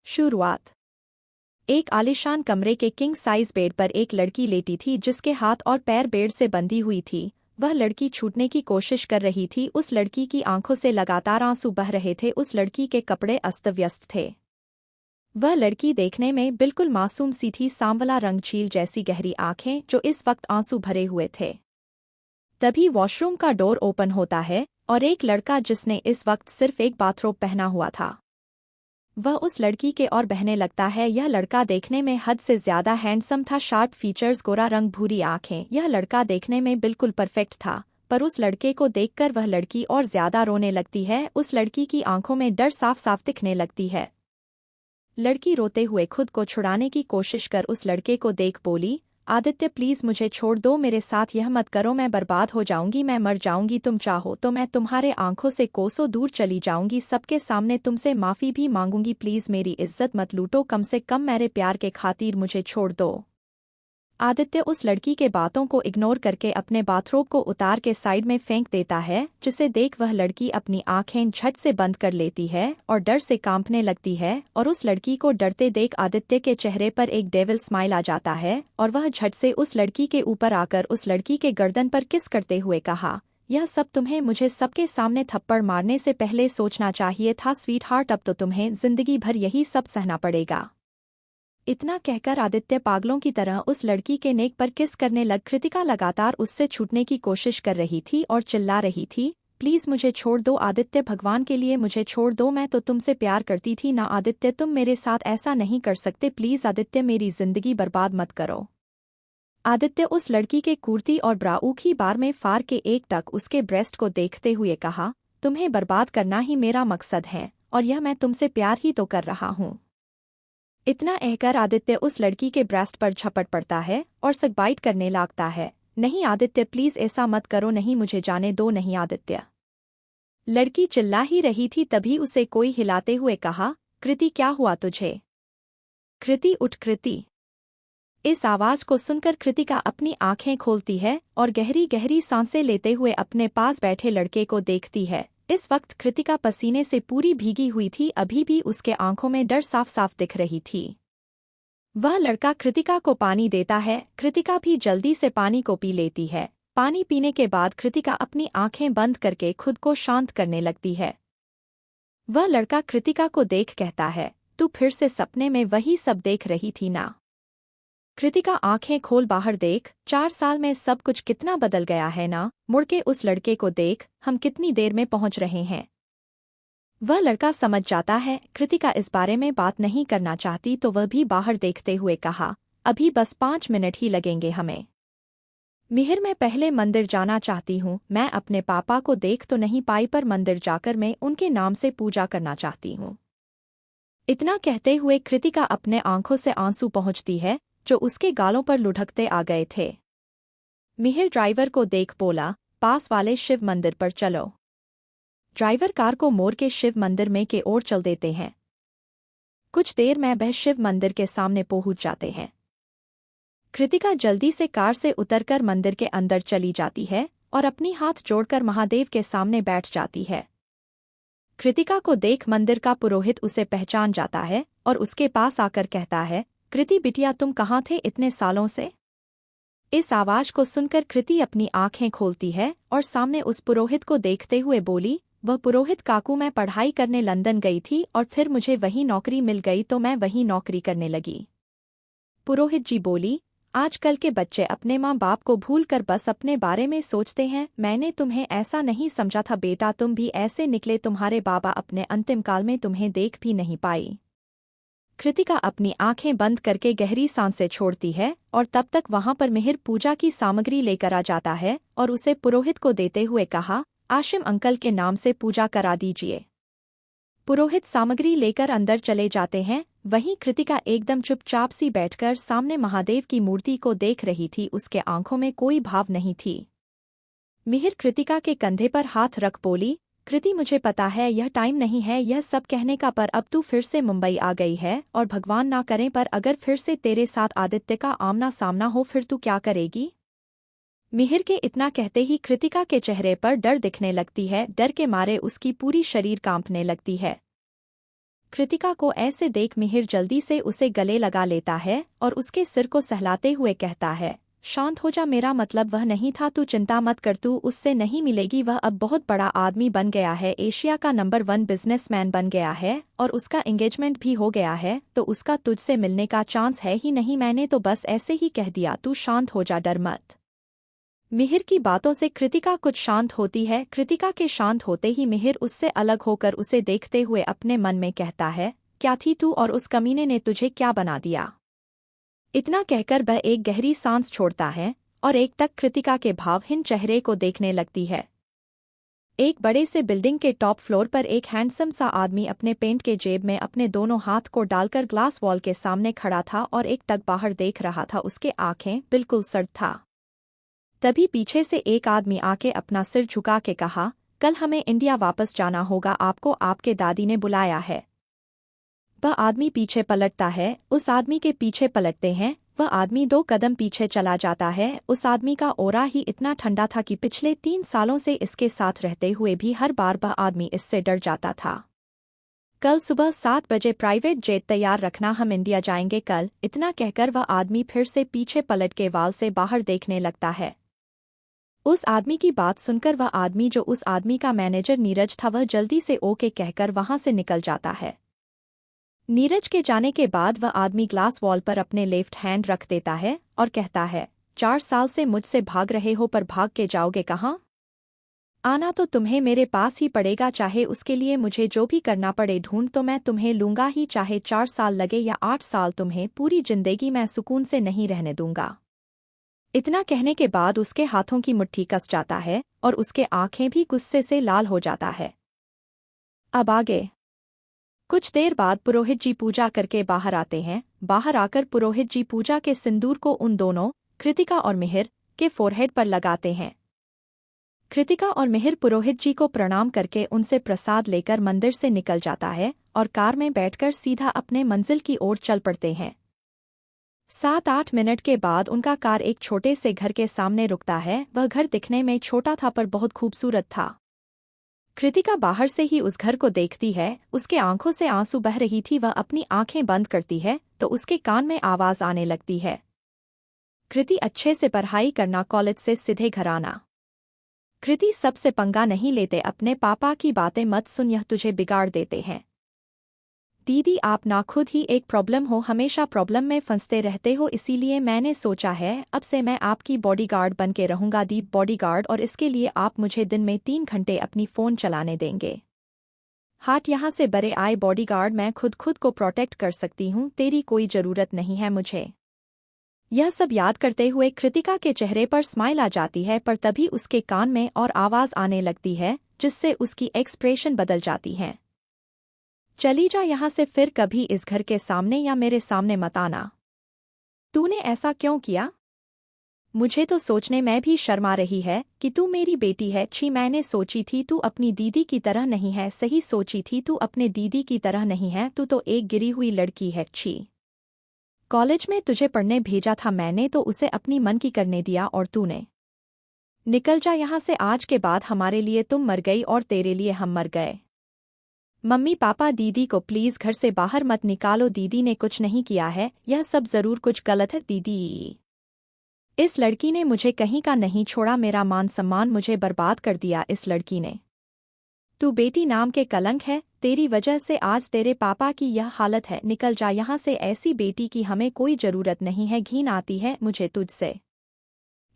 शुरुआत। एक आलीशान कमरे के किंग साइज बेड पर एक लड़की लेटी थी जिसके हाथ और पैर बेड से बंधी हुई थी। वह लड़की छूटने की कोशिश कर रही थी। उस लड़की की आंखों से लगातार आंसू बह रहे थे। उस लड़की के कपड़े अस्त व्यस्त थे। वह लड़की देखने में बिल्कुल मासूम सी थी, सांवला रंग, झील जैसी गहरी आंखें जो इस वक्त आंसू भरे हुए थे। तभी वॉशरूम का डोर ओपन होता है और एक लड़का जिसने इस वक्त सिर्फ एक बाथरोब पहना हुआ था वह उस लड़की के और बहने लगता है। यह लड़का देखने में हद से ज्यादा हैंडसम था। शार्प फीचर्स, गोरा रंग, भूरी आंखें। यह लड़का देखने में बिल्कुल परफेक्ट था। पर उस लड़के को देखकर वह लड़की और ज्यादा रोने लगती है। उस लड़की की आंखों में डर साफ साफ दिखने लगती है। लड़की रोते हुए खुद को छुड़ाने की कोशिश कर उस लड़के को देख बोली, आदित्य प्लीज मुझे छोड़ दो, मेरे साथ यह मत करो, मैं बर्बाद हो जाऊंगी, मैं मर जाऊंगी। तुम चाहो तो मैं तुम्हारे आंखों से कोसों दूर चली जाऊंगी, सबके सामने तुमसे माफी भी मांगूंगी, प्लीज मेरी इज्जत मत लूटो, कम से कम मेरे प्यार के खातिर मुझे छोड़ दो। आदित्य उस लड़की के बातों को इग्नोर करके अपने बाथरोब को उतार के साइड में फेंक देता है, जिसे देख वह लड़की अपनी आंखें झट से बंद कर लेती है और डर से कांपने लगती है। और उस लड़की को डरते देख आदित्य के चेहरे पर एक डेविल स्माइल आ जाता है और वह झट से उस लड़की के ऊपर आकर उस लड़की के गर्दन पर किस करते हुए कहा, यह सब तुम्हें मुझे सबके सामने थप्पड़ मारने से पहले सोचना चाहिए था स्वीट हार्ट, अब तो तुम्हें जिंदगी भर यही सब सहना पड़ेगा। इतना कहकर आदित्य पागलों की तरह उस लड़की के नेक पर किस करने लग। कृतिका लगातार उससे छूटने की कोशिश कर रही थी और चिल्ला रही थी, प्लीज मुझे छोड़ दो आदित्य, भगवान के लिए मुझे छोड़ दो, मैं तो तुमसे प्यार करती थी ना आदित्य, तुम मेरे साथ ऐसा नहीं कर सकते, प्लीज आदित्य मेरी जिंदगी बर्बाद मत करो। आदित्य उस लड़की के कुर्ती और ब्राऊ की बार में फाड़ के एक टक उसके ब्रेस्ट को देखते हुए कहा, तुम्हें बर्बाद करना ही मेरा मकसद है और यह मैं तुमसे प्यार ही तो कर रहा हूँ। इतना कहकर आदित्य उस लड़की के ब्रेस्ट पर झपट पड़ता है और सगबाइट करने लगता है। नहीं आदित्य प्लीज ऐसा मत करो, नहीं मुझे जाने दो, नहीं आदित्य। लड़की चिल्ला ही रही थी तभी उसे कोई हिलाते हुए कहा, कृति क्या हुआ तुझे? कृति उठ, कृति। इस आवाज को सुनकर कृतिका अपनी आंखें खोलती है और गहरी गहरी सांसें लेते हुए अपने पास बैठे लड़के को देखती है। इस वक्त कृतिका पसीने से पूरी भीगी हुई थी, अभी भी उसके आंखों में डर साफ साफ दिख रही थी। वह लड़का कृतिका को पानी देता है। कृतिका भी जल्दी से पानी को पी लेती है। पानी पीने के बाद कृतिका अपनी आंखें बंद करके खुद को शांत करने लगती है। वह लड़का कृतिका को देख कहता है, तू फिर से सपने में वही सब देख रही थी ना? कृतिका आंखें खोल बाहर देख, 4 साल में सब कुछ कितना बदल गया है ना? मुड़ के उस लड़के को देख, हम कितनी देर में पहुंच रहे हैं। वह लड़का समझ जाता है कृतिका इस बारे में बात नहीं करना चाहती तो वह भी बाहर देखते हुए कहा, अभी बस 5 मिनट ही लगेंगे हमें। मिहिर मैं पहले मंदिर जाना चाहती हूँ, मैं अपने पापा को देख तो नहीं पाई पर मंदिर जाकर मैं उनके नाम से पूजा करना चाहती हूँ। इतना कहते हुए कृतिका अपने आंखों से आंसू पहुँचती है जो उसके गालों पर लुढ़कते आ गए थे। मिहिर ड्राइवर को देख बोला, पास वाले शिव मंदिर पर चलो। ड्राइवर कार को मोड़ के शिव मंदिर में के ओर चल देते हैं। कुछ देर में वह शिव मंदिर के सामने पहुंच जाते हैं। कृतिका जल्दी से कार से उतरकर मंदिर के अंदर चली जाती है और अपनी हाथ जोड़कर महादेव के सामने बैठ जाती है। कृतिका को देख मंदिर का पुरोहित उसे पहचान जाता है और उसके पास आकर कहता है, कृति बिटिया तुम कहाँ थे इतने सालों से? इस आवाज को सुनकर कृति अपनी आंखें खोलती है और सामने उस पुरोहित को देखते हुए बोली, वह पुरोहित काकू, मैं पढ़ाई करने लंदन गई थी और फिर मुझे वही नौकरी मिल गई तो मैं वही नौकरी करने लगी। पुरोहित जी बोली, आजकल के बच्चे अपने माँ बाप को भूलकर बस अपने बारे में सोचते हैं, मैंने तुम्हें ऐसा नहीं समझा था बेटा, तुम भी ऐसे निकले, तुम्हारे बाबा अपने अंतिम काल में तुम्हें देख भी नहीं पाई। कृतिका अपनी आंखें बंद करके गहरी सांसें छोड़ती है और तब तक वहां पर मिहिर पूजा की सामग्री लेकर आ जाता है और उसे पुरोहित को देते हुए कहा, आशिम अंकल के नाम से पूजा करा दीजिए। पुरोहित सामग्री लेकर अंदर चले जाते हैं। वहीं कृतिका एकदम चुपचाप सी बैठकर सामने महादेव की मूर्ति को देख रही थी, उसके आंखों में कोई भाव नहीं थी। मिहिर कृतिका के कंधे पर हाथ रख बोली, कृति मुझे पता है यह टाइम नहीं है यह सब कहने का, पर अब तू फिर से मुंबई आ गई है और भगवान ना करे पर अगर फिर से तेरे साथ आदित्य का आमना सामना हो फिर तू क्या करेगी? मिहिर के इतना कहते ही कृतिका के चेहरे पर डर दिखने लगती है। डर के मारे उसकी पूरी शरीर कांपने लगती है। कृतिका को ऐसे देख मिहिर जल्दी से उसे गले लगा लेता है और उसके सिर को सहलाते हुए कहता है, शांत हो जा, मेरा मतलब वह नहीं था, तू चिंता मत कर, तू उससे नहीं मिलेगी, वह अब बहुत बड़ा आदमी बन गया है, एशिया का नंबर 1 बिजनेसमैन बन गया है और उसका एंगेजमेंट भी हो गया है, तो उसका तुझसे मिलने का चांस है ही नहीं, मैंने तो बस ऐसे ही कह दिया, तू शांत हो जा, डर मत। मिहिर की बातों से कृतिका कुछ शांत होती है। कृतिका के शांत होते ही मिहिर उससे अलग होकर उसे देखते हुए अपने मन में कहता है, क्या थी तू और उस कमीने ने तुझे क्या बना दिया। इतना कहकर वह एक गहरी सांस छोड़ता है और एक तक कृतिका के भावहीन चेहरे को देखने लगती है। एक बड़े से बिल्डिंग के टॉप फ्लोर पर एक हैंडसम सा आदमी अपने पेंट के जेब में अपने दोनों हाथ को डालकर ग्लास वॉल के सामने खड़ा था और एक तक बाहर देख रहा था, उसके आंखें बिल्कुल सर्द था। तभी पीछे से एक आदमी आके अपना सिर झुका के कहा, कल हमें इंडिया वापस जाना होगा, आपको आपके दादी ने बुलाया है। वह आदमी पीछे पलटता है, उस आदमी के पीछे पलटते हैं, वह आदमी 2 कदम पीछे चला जाता है। उस आदमी का ओरा ही इतना ठंडा था कि पिछले 3 सालों से इसके साथ रहते हुए भी हर बार वह आदमी इससे डर जाता था। कल सुबह 7 बजे प्राइवेट जेट तैयार रखना, हम इंडिया जाएंगे कल। इतना कहकर वह आदमी फिर से पीछे पलट के वाल से बाहर देखने लगता है। उस आदमी की बात सुनकर वह आदमी, जो उस आदमी का मैनेजर नीरज था, वह जल्दी से ओके कहकर वहां से निकल जाता है। नीरज के जाने के बाद वह आदमी ग्लास वॉल पर अपने लेफ्ट हैंड रख देता है और कहता है, 4 साल से मुझसे भाग रहे हो, पर भाग के जाओगे कहाँ। आना तो तुम्हें मेरे पास ही पड़ेगा, चाहे उसके लिए मुझे जो भी करना पड़े, ढूंढ तो मैं तुम्हें लूंगा ही, चाहे 4 साल लगे या 8 साल, तुम्हें पूरी जिंदगी मैं सुकून से नहीं रहने दूंगा। इतना कहने के बाद उसके हाथों की मुट्ठी कस जाता है और उसके आंखें भी गुस्से से लाल हो जाता है। अब आगे। कुछ देर बाद पुरोहित जी पूजा करके बाहर आते हैं। बाहर आकर पुरोहित जी पूजा के सिंदूर को उन दोनों, कृतिका और मिहिर, के फोरहेड पर लगाते हैं। कृतिका और मिहिर पुरोहित जी को प्रणाम करके उनसे प्रसाद लेकर मंदिर से निकल जाता है और कार में बैठकर सीधा अपने मंजिल की ओर चल पड़ते हैं। 7-8 मिनट के बाद उनका कार एक छोटे से घर के सामने रुकता है। वह घर दिखने में छोटा था पर बहुत खूबसूरत था। कृतिका बाहर से ही उस घर को देखती है, उसके आंखों से आंसू बह रही थी। वह अपनी आंखें बंद करती है तो उसके कान में आवाज आने लगती है, कृति अच्छे से पढ़ाई करना, कॉलेज से सीधे घर आना। कृति सबसे पंगा नहीं लेते, अपने पापा की बातें मत सुन, यह तुझे बिगाड़ देते हैं। दीदी आप ना खुद ही एक प्रॉब्लम हो, हमेशा प्रॉब्लम में फंसते रहते हो, इसीलिए मैंने सोचा है अब से मैं आपकी बॉडीगार्ड बन के रहूंगा, दीप बॉडीगार्ड, और इसके लिए आप मुझे दिन में 3 घंटे अपनी फ़ोन चलाने देंगे। हाट यहाँ से बड़े आए बॉडीगार्ड, मैं खुद को प्रोटेक्ट कर सकती हूँ, तेरी कोई ज़रूरत नहीं है मुझे। यह सब याद करते हुए कृतिका के चेहरे पर स्माइल आ जाती है, पर तभी उसके कान में और आवाज़ आने लगती है जिससे उसकी एक्सप्रेशन बदल जाती है। चली जा यहाँ से, फिर कभी इस घर के सामने या मेरे सामने मत आना। तूने ऐसा क्यों किया? मुझे तो सोचने में भी शर्म आ रही है कि तू मेरी बेटी है। छी, मैंने सोची थी तू अपनी दीदी की तरह नहीं है, सही सोची थी तू अपने दीदी की तरह नहीं है, तू तो एक गिरी हुई लड़की है। छी, कॉलेज में तुझे पढ़ने भेजा था मैंने तो उसे अपनी मन की करने दिया और तूने। निकल जा यहाँ से, आज के बाद हमारे लिए तुम मर गई और तेरे लिए हम मर गए। मम्मी पापा दीदी को प्लीज घर से बाहर मत निकालो, दीदी ने कुछ नहीं किया है, यह सब जरूर कुछ गलत है। दीदी, इस लड़की ने मुझे कहीं का नहीं छोड़ा, मेरा मान सम्मान मुझे बर्बाद कर दिया इस लड़की ने। तू बेटी नाम के कलंक है, तेरी वजह से आज तेरे पापा की यह हालत है। निकल जा यहाँ से, ऐसी बेटी की हमें कोई जरूरत नहीं है, घिन आती है मुझे तुझसे।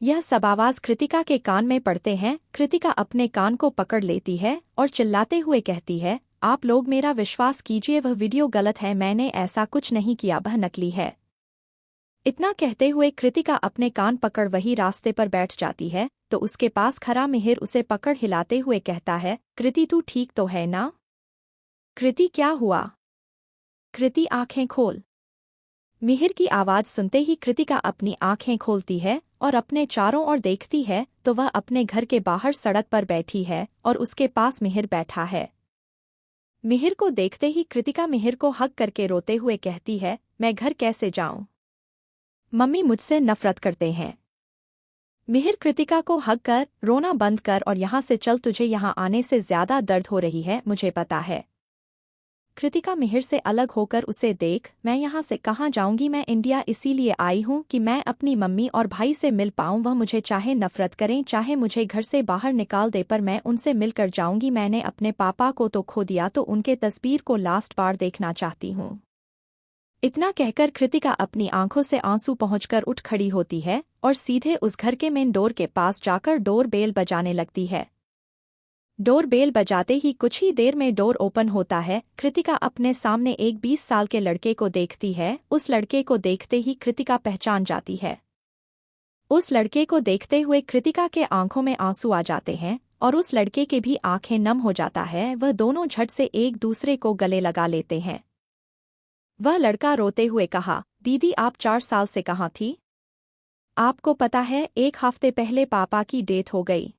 यह सब आवाज कृतिका के कान में पड़ते हैं। कृतिका अपने कान को पकड़ लेती है और चिल्लाते हुए कहती है, आप लोग मेरा विश्वास कीजिए, वह वीडियो गलत है, मैंने ऐसा कुछ नहीं किया, वह नकली है। इतना कहते हुए कृतिका अपने कान पकड़ वही रास्ते पर बैठ जाती है तो उसके पास खड़ा मिहिर उसे पकड़ हिलाते हुए कहता है, कृति तू ठीक तो है ना? कृति क्या हुआ? कृति आंखें खोल। मिहिर की आवाज सुनते ही कृतिका अपनी आंखें खोलती है और अपने चारों ओर देखती है तो वह अपने घर के बाहर सड़क पर बैठी है और उसके पास मिहिर बैठा है। मिहिर को देखते ही कृतिका मिहिर को हग करके रोते हुए कहती है, मैं घर कैसे जाऊं? मम्मी मुझसे नफरत करते हैं। मिहिर कृतिका को हग कर, रोना बंद कर और यहाँ से चल, तुझे यहाँ आने से ज्यादा दर्द हो रही है, मुझे पता है। कृतिका मिहिर से अलग होकर उसे देख, मैं यहाँ से कहाँ जाऊंगी, मैं इंडिया इसीलिए आई हूँ कि मैं अपनी मम्मी और भाई से मिल पाऊँ। वह मुझे चाहे नफरत करें, चाहे मुझे घर से बाहर निकाल दे, पर मैं उनसे मिलकर जाऊंगी। मैंने अपने पापा को तो खो दिया, तो उनके तस्वीर को लास्ट बार देखना चाहती हूँ। इतना कहकर कृतिका अपनी आंखों से आंसू पहुंचकर उठ खड़ी होती है और सीधे उस घर के मेन डोर के पास जाकर डोर बेल बजाने लगती है। डोर बेल बजाते ही कुछ ही देर में डोर ओपन होता है। कृतिका अपने सामने एक 20 साल के लड़के को देखती है। उस लड़के को देखते ही कृतिका पहचान जाती है। उस लड़के को देखते हुए कृतिका के आंखों में आंसू आ जाते हैं और उस लड़के के भी आंखें नम हो जाता है। वह दोनों झट से एक दूसरे को गले लगा लेते हैं। वह लड़का रोते हुए कहा, दीदी आप 4 साल से कहाँ थी? आपको पता है 1 हफ्ते पहले पापा की डेथ हो गई।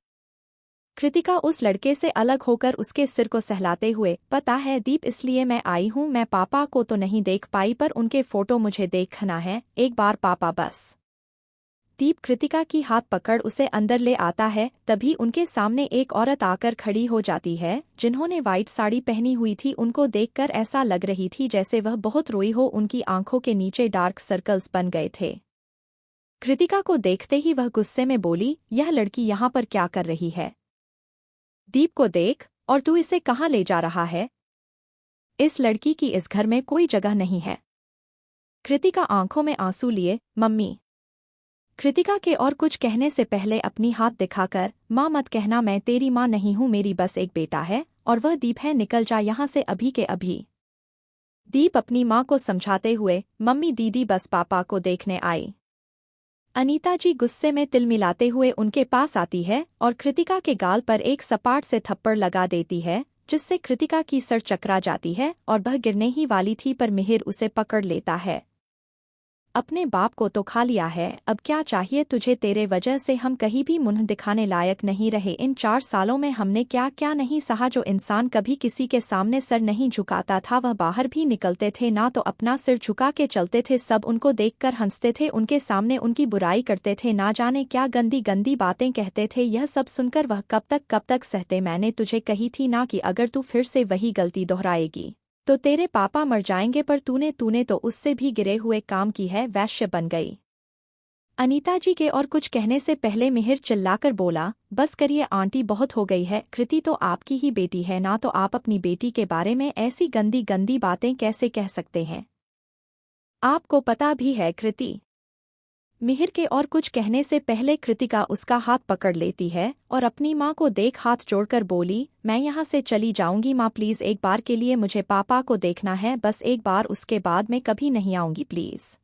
कृतिका उस लड़के से अलग होकर उसके सिर को सहलाते हुए, पता है दीप, इसलिए मैं आई हूँ। मैं पापा को तो नहीं देख पाई, पर उनके फोटो मुझे देखना है एक बार पापा, बस। दीप कृतिका की हाथ पकड़ उसे अंदर ले आता है। तभी उनके सामने एक औरत आकर खड़ी हो जाती है, जिन्होंने वाइट साड़ी पहनी हुई थी। उनको देखकर ऐसा लग रही थी जैसे वह बहुत रोई हो। उनकी आंखों के नीचे डार्क सर्कल्स बन गए थे। कृतिका को देखते ही वह गुस्से में बोली, यह लड़की यहाँ पर क्या कर रही है? दीप को देख, और तू इसे कहाँ ले जा रहा है? इस लड़की की इस घर में कोई जगह नहीं है। कृतिका आंखों में आंसू लिए, मम्मी। कृतिका के और कुछ कहने से पहले अपनी हाथ दिखाकर, माँ मत कहना, मैं तेरी माँ नहीं हूँ, मेरी बस एक बेटा है और वह दीप है, निकल जा यहाँ से अभी के अभी। दीप अपनी माँ को समझाते हुए, मम्मी दीदी बस पापा को देखने आई। अनीता जी गुस्से में तिलमिलाते हुए उनके पास आती है और कृतिका के गाल पर एक सपाट से थप्पड़ लगा देती है, जिससे कृतिका की सर चकरा जाती है और वह गिरने ही वाली थी, पर मिहिर उसे पकड़ लेता है। अपने बाप को तो खा लिया है, अब क्या चाहिए तुझे? तेरे वजह से हम कहीं भी मुंह दिखाने लायक नहीं रहे। इन 4 सालों में हमने क्या क्या नहीं सहा। जो इंसान कभी किसी के सामने सर नहीं झुकाता था, वह बाहर भी निकलते थे ना तो अपना सिर झुका के चलते थे, सब उनको देखकर हंसते थे, उनके सामने उनकी बुराई करते थे, ना जाने क्या गंदी गंदी बातें कहते थे। यह सब सुनकर वह कब तक सहते। मैंने तुझे कही थी ना कि अगर तू फिर से वही गलती दोहराएगी तो तेरे पापा मर जाएंगे, पर तूने तो उससे भी गिरे हुए काम की है, वैश्य बन गई। अनीता जी के और कुछ कहने से पहले मिहिर चिल्लाकर बोला, बस करिए आंटी, बहुत हो गई है। कृति तो आपकी ही बेटी है ना, तो आप अपनी बेटी के बारे में ऐसी गंदी गंदी बातें कैसे कह सकते हैं? आपको पता भी है कृति? मिहिर के और कुछ कहने से पहले कृतिका उसका हाथ पकड़ लेती है और अपनी माँ को देख हाथ जोड़कर बोली, मैं यहाँ से चली जाऊंगी माँ, प्लीज एक बार के लिए मुझे पापा को देखना है, बस एक बार, उसके बाद मैं कभी नहीं आऊंगी, प्लीज।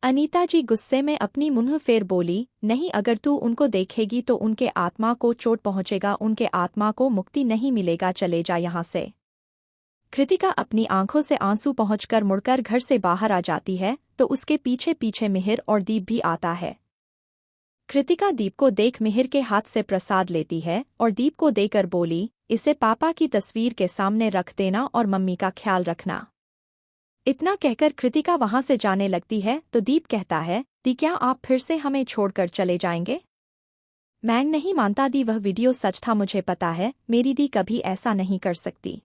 अनीता जी गुस्से में अपनी मुंह फेर बोली, नहीं, अगर तू उनको देखेगी तो उनके आत्मा को चोट पहुंचेगा, उनके आत्मा को मुक्ति नहीं मिलेगा, चले जा यहाँ से। कृतिका अपनी आंखों से आंसू पहुंचकर मुड़कर घर से बाहर आ जाती है, तो उसके पीछे पीछे मिहिर और दीप भी आता है। कृतिका दीप को देख मिहिर के हाथ से प्रसाद लेती है और दीप को देकर बोली, इसे पापा की तस्वीर के सामने रख देना और मम्मी का ख्याल रखना। इतना कहकर कृतिका वहां से जाने लगती है, तो दीप कहता है, दी क्या आप फिर से हमें छोड़कर चले जाएंगे? मैं नहीं मानता दी, वह वीडियो सच था, मुझे पता है, मेरी दी कभी ऐसा नहीं कर सकती।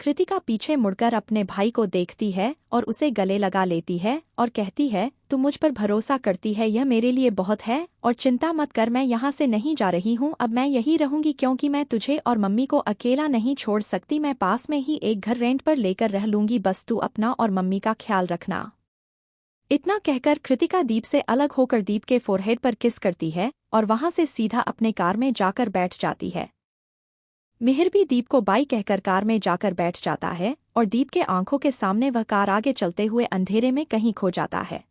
कृतिका पीछे मुड़कर अपने भाई को देखती है और उसे गले लगा लेती है और कहती है, तू मुझ पर भरोसा करती है, यह मेरे लिए बहुत है, और चिंता मत कर, मैं यहाँ से नहीं जा रही हूँ, अब मैं यही रहूंगी, क्योंकि मैं तुझे और मम्मी को अकेला नहीं छोड़ सकती। मैं पास में ही एक घर रेंट पर लेकर रह लूंगी, बस तू अपना और मम्मी का ख्याल रखना। इतना कहकर कृतिका दीप से अलग होकर दीप के फोरहेड पर किस करती है और वहां से सीधा अपने कार में जाकर बैठ जाती है। मिहिर भी दीप को बाय कहकर कार में जाकर बैठ जाता है और दीप के आंखों के सामने वह कार आगे चलते हुए अंधेरे में कहीं खो जाता है।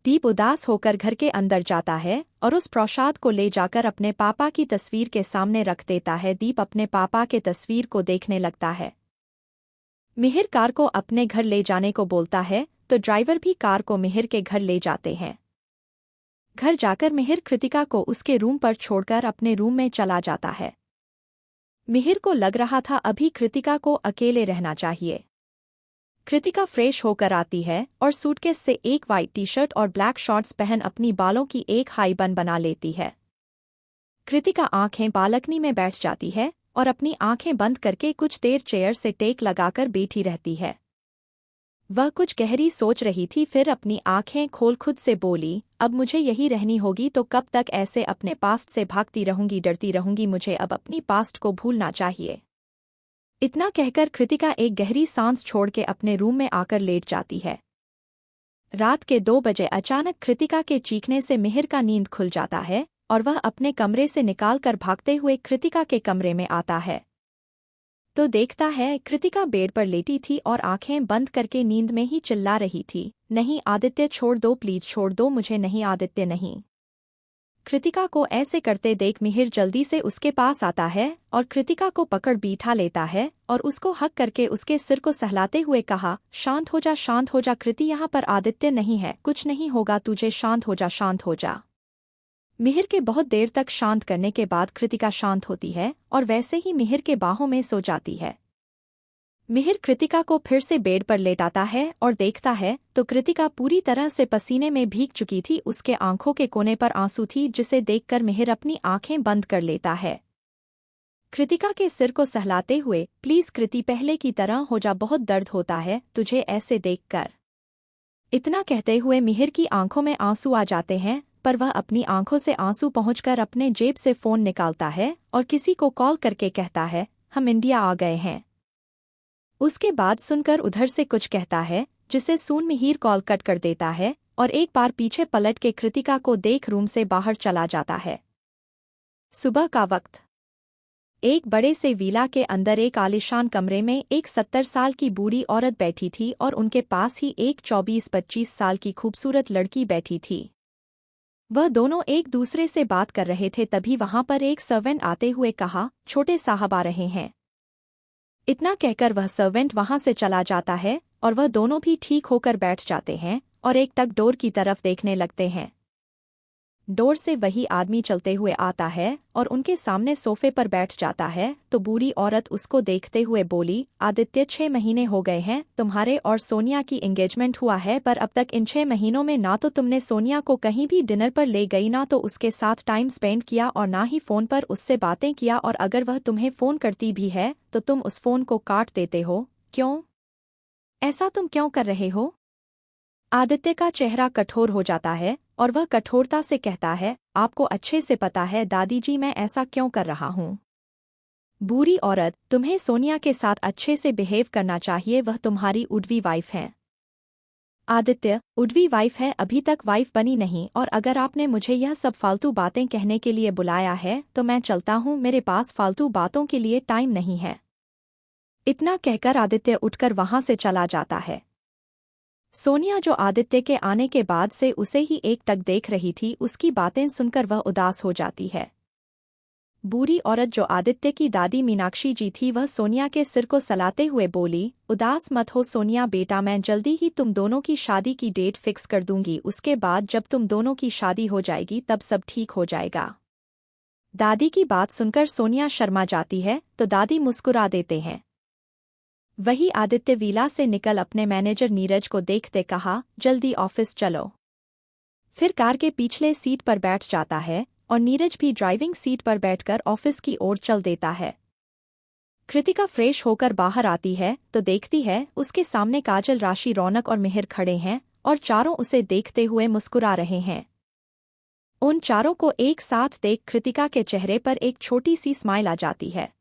दीप उदास होकर घर के अंदर जाता है और उस प्रसाद को ले जाकर अपने पापा की तस्वीर के सामने रख देता है। दीप अपने पापा के तस्वीर को देखने लगता है। मिहिर कार को अपने घर ले जाने को बोलता है, तो ड्राइवर भी कार को मिहिर के घर ले जाते हैं। घर जाकर मिहिर कृतिका को उसके रूम पर छोड़कर अपने रूम में चला जाता है। मिहिर को लग रहा था अभी कृतिका को अकेले रहना चाहिए। कृतिका फ्रेश होकर आती है और सूटकेस से एक वाइट टी शर्ट और ब्लैक शॉर्ट्स पहन अपनी बालों की एक हाई बन बना लेती है। कृतिका आंखें बालकनी में बैठ जाती है और अपनी आंखें बंद करके कुछ देर चेयर से टेक लगाकर बैठी रहती है। वह कुछ गहरी सोच रही थी, फिर अपनी आंखें खोल खुद से बोली, अब मुझे यही रहनी होगी तो कब तक ऐसे अपने पास्ट से भागती रहूंगी, डरती रहूंगी, मुझे अब अपनी पास्ट को भूलना चाहिए। इतना कहकर कृतिका एक गहरी सांस छोड़ के अपने रूम में आकर लेट जाती है। रात के 2 बजे अचानक कृतिका के चीखने से मिहिर का नींद खुल जाता है और वह अपने कमरे से निकालकर भागते हुए कृतिका के कमरे में आता है तो देखता है कृतिका बेड पर लेटी थी और आंखें बंद करके नींद में ही चिल्ला रही थी, नहीं आदित्य छोड़ दो, प्लीज छोड़ दो मुझे, नहीं आदित्य नहीं। कृतिका को ऐसे करते देख मिहिर जल्दी से उसके पास आता है और कृतिका को पकड़ बिठा लेता है और उसको हक करके उसके सिर को सहलाते हुए कहा, शांत हो जा कृति, यहाँ पर आदित्य नहीं है, कुछ नहीं होगा तुझे, शांत हो जा, शांत हो जा। मिहिर के बहुत देर तक शांत करने के बाद कृतिका शांत होती है और वैसे ही मिहिर के बाहों में सो जाती है। मिहिर कृतिका को फिर से बेड पर लेटाता है और देखता है तो कृतिका पूरी तरह से पसीने में भीग चुकी थी, उसके आंखों के कोने पर आंसू थी, जिसे देखकर मिहिर अपनी आंखें बंद कर लेता है। कृतिका के सिर को सहलाते हुए, प्लीज कृति पहले की तरह हो जा, बहुत दर्द होता है तुझे ऐसे देखकर। इतना कहते हुए मिहिर की आंखों में आंसू आ जाते हैं, पर वह अपनी आंखों से आंसू पहुंचकर अपने जेब से फोन निकालता है और किसी को कॉल करके कहता है, हम इंडिया आ गए हैं। उसके बाद सुनकर उधर से कुछ कहता है, जिसे सुन मिहिर कॉल कट कर देता है और एक बार पीछे पलट के कृतिका को देख रूम से बाहर चला जाता है। सुबह का वक्त। एक बड़े से विला के अंदर एक आलीशान कमरे में एक 70 साल की बूढ़ी औरत बैठी थी और उनके पास ही एक 24-25 साल की खूबसूरत लड़की बैठी थी। वह दोनों एक दूसरे से बात कर रहे थे, तभी वहां पर एक सर्वेंट आते हुए कहा, छोटे साहब आ रहे हैं। इतना कहकर वह सर्वेंट वहां से चला जाता है और वह दोनों भी ठीक होकर बैठ जाते हैं और एक टक डोर की तरफ देखने लगते हैं। डोर से वही आदमी चलते हुए आता है और उनके सामने सोफे पर बैठ जाता है तो बूढ़ी औरत उसको देखते हुए बोली, आदित्य 6 महीने हो गए हैं तुम्हारे और सोनिया की एंगेजमेंट हुआ है, पर अब तक इन 6 महीनों में ना तो तुमने सोनिया को कहीं भी डिनर पर ले गई, ना तो उसके साथ टाइम स्पेंड किया और ना ही फोन पर उससे बातें किया, और अगर वह तुम्हें फोन करती भी है तो तुम उस फोन को काट देते हो, क्यों? ऐसा तुम क्यों कर रहे हो? आदित्य का चेहरा कठोर हो जाता है और वह कठोरता से कहता है, आपको अच्छे से पता है दादी जी मैं ऐसा क्यों कर रहा हूँ। बूढ़ी औरत, तुम्हें सोनिया के साथ अच्छे से बिहेव करना चाहिए, वह तुम्हारी उडवी वाइफ है। आदित्य, उडवी वाइफ है, अभी तक वाइफ बनी नहीं, और अगर आपने मुझे यह सब फालतू बातें कहने के लिए बुलाया है तो मैं चलता हूँ, मेरे पास फालतू बातों के लिए टाइम नहीं है। इतना कहकर आदित्य उठकर वहां से चला जाता है। सोनिया, जो आदित्य के आने के बाद से उसे ही एक टक देख रही थी, उसकी बातें सुनकर वह उदास हो जाती है। बूढ़ी औरत, जो आदित्य की दादी मीनाक्षी जी थी, वह सोनिया के सिर को सलाते हुए बोली, उदास मत हो सोनिया बेटा, मैं जल्दी ही तुम दोनों की शादी की डेट फिक्स कर दूंगी, उसके बाद जब तुम दोनों की शादी हो जाएगी तब सब ठीक हो जाएगा। दादी की बात सुनकर सोनिया शर्मा जाती है तो दादी मुस्कुरा देते हैं। वही आदित्य विला से निकल अपने मैनेजर नीरज को देखते कहा, जल्दी ऑफिस चलो। फिर कार के पिछले सीट पर बैठ जाता है और नीरज भी ड्राइविंग सीट पर बैठकर ऑफिस की ओर चल देता है। कृतिका फ्रेश होकर बाहर आती है तो देखती है उसके सामने काजल, राशि, रौनक और मिहिर खड़े हैं और चारों उसे देखते हुए मुस्कुरा रहे हैं। उन चारों को एक साथ देख कृतिका के चेहरे पर एक छोटी सी स्माइल आ जाती है।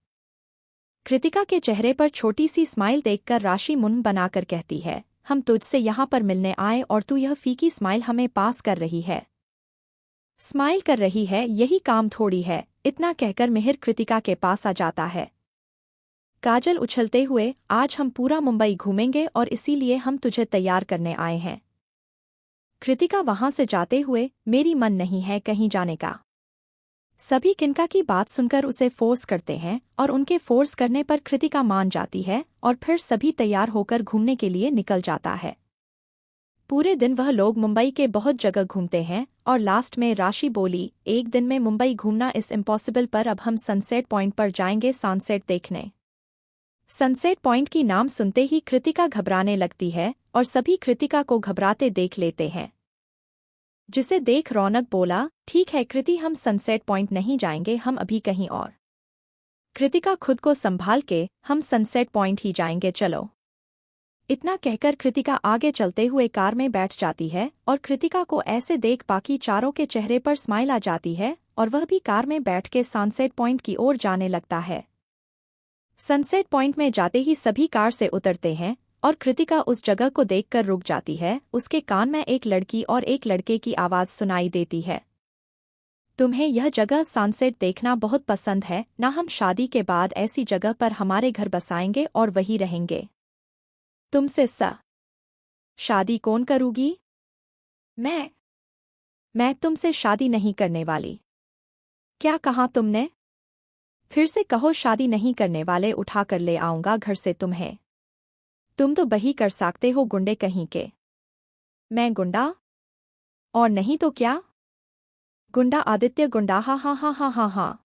कृतिका के चेहरे पर छोटी सी स्माइल देखकर राशि मुंह बनाकर कहती है, हम तुझसे यहाँ पर मिलने आए और तू यह फीकी स्माइल हमें पास कर रही है। स्माइल कर रही है, यही काम थोड़ी है। इतना कहकर मिहिर कृतिका के पास आ जाता है। काजल उछलते हुए, आज हम पूरा मुंबई घूमेंगे और इसीलिए हम तुझे तैयार करने आए हैं। कृतिका वहां से जाते हुए, मेरी मन नहीं है कहीं जाने का। सभी किनका की बात सुनकर उसे फोर्स करते हैं और उनके फोर्स करने पर कृतिका मान जाती है और फिर सभी तैयार होकर घूमने के लिए निकल जाता है। पूरे दिन वह लोग मुंबई के बहुत जगह घूमते हैं और लास्ट में राशि बोली, एक दिन में मुंबई घूमना इस इम्पॉसिबल, पर अब हम सनसेट पॉइंट पर जाएंगे सनसेट देखने। सनसेट पॉइंट की नाम सुनते ही कृतिका घबराने लगती है और सभी कृतिका को घबराते देख लेते हैं। जिसे देख रौनक बोला, ठीक है कृति, हम सनसेट पॉइंट नहीं जाएंगे, हम अभी कहीं और कृतिका खुद को संभाल के, हम सनसेट पॉइंट ही जाएंगे चलो। इतना कहकर कृतिका आगे चलते हुए कार में बैठ जाती है और कृतिका को ऐसे देख बाकी चारों के चेहरे पर स्माइल आ जाती है और वह भी कार में बैठ के सनसेट पॉइंट की ओर जाने लगता है। सनसेट पॉइंट में जाते ही सभी कार से उतरते हैं और कृतिका उस जगह को देखकर रुक जाती है। उसके कान में एक लड़की और एक लड़के की आवाज़ सुनाई देती है। तुम्हें यह जगह सनसेट देखना बहुत पसंद है ना? हम शादी के बाद ऐसी जगह पर हमारे घर बसाएंगे और वही रहेंगे। तुमसे शादी कौन करूगी? मैं तुमसे शादी नहीं करने वाली। क्या कहा तुमने? फिर से कहो। शादी नहीं करने वाले उठा कर ले आऊंगा घर से तुम्हें। तुम तो बही कर सकते हो गुंडे कहीं के। मैं गुंडा? और नहीं तो क्या? गुंडा आदित्य गुंडा, हा हा हा हा हा हा।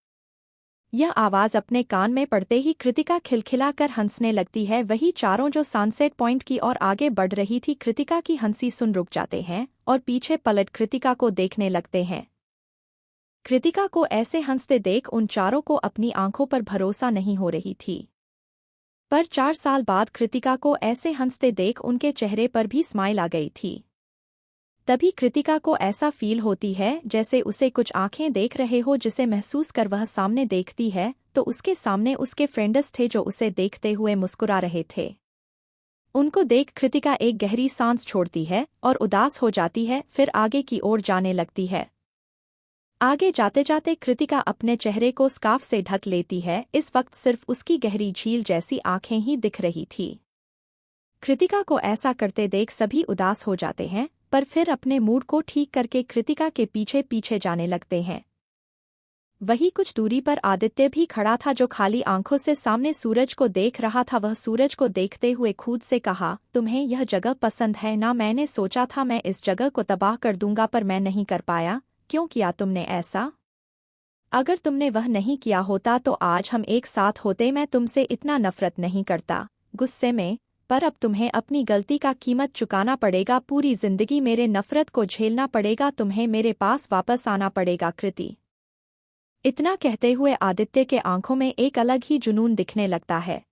यह आवाज़ अपने कान में पड़ते ही कृतिका खिलखिला कर हंसने लगती है। वही चारों जो सनसेट पॉइंट की ओर आगे बढ़ रही थी कृतिका की हंसी सुन रुक जाते हैं और पीछे पलट कृतिका को देखने लगते हैं। कृतिका को ऐसे हंसते देख उन चारों को अपनी आंखों पर भरोसा नहीं हो रही थी। पर 4 साल बाद कृतिका को ऐसे हंसते देख उनके चेहरे पर भी स्माइल आ गई थी। तभी कृतिका को ऐसा फील होती है जैसे उसे कुछ आंखें देख रहे हो, जिसे महसूस कर वह सामने देखती है तो उसके सामने उसके फ्रेंड्स थे जो उसे देखते हुए मुस्कुरा रहे थे। उनको देख कृतिका एक गहरी सांस छोड़ती है और उदास हो जाती है, फिर आगे की ओर जाने लगती है। आगे जाते जाते कृतिका अपने चेहरे को स्कार्फ से ढक लेती है। इस वक्त सिर्फ उसकी गहरी झील जैसी आंखें ही दिख रही थी। कृतिका को ऐसा करते देख सभी उदास हो जाते हैं, पर फिर अपने मूड को ठीक करके कृतिका के पीछे पीछे जाने लगते हैं। वही कुछ दूरी पर आदित्य भी खड़ा था जो खाली आंखों से सामने सूरज को देख रहा था। वह सूरज को देखते हुए खुद से कहा, तुम्हें यह जगह पसंद है ना? मैंने सोचा था मैं इस जगह को तबाह कर दूंगा पर मैं नहीं कर पाया। क्यों किया तुमने ऐसा? अगर तुमने वह नहीं किया होता तो आज हम एक साथ होते। मैं तुमसे इतना नफरत नहीं करता गुस्से में, पर अब तुम्हें अपनी गलती का कीमत चुकाना पड़ेगा। पूरी जिंदगी मेरे नफरत को झेलना पड़ेगा। तुम्हें मेरे पास वापस आना पड़ेगा कृति। इतना कहते हुए आदित्य के आंखों में एक अलग ही जुनून दिखने लगता है।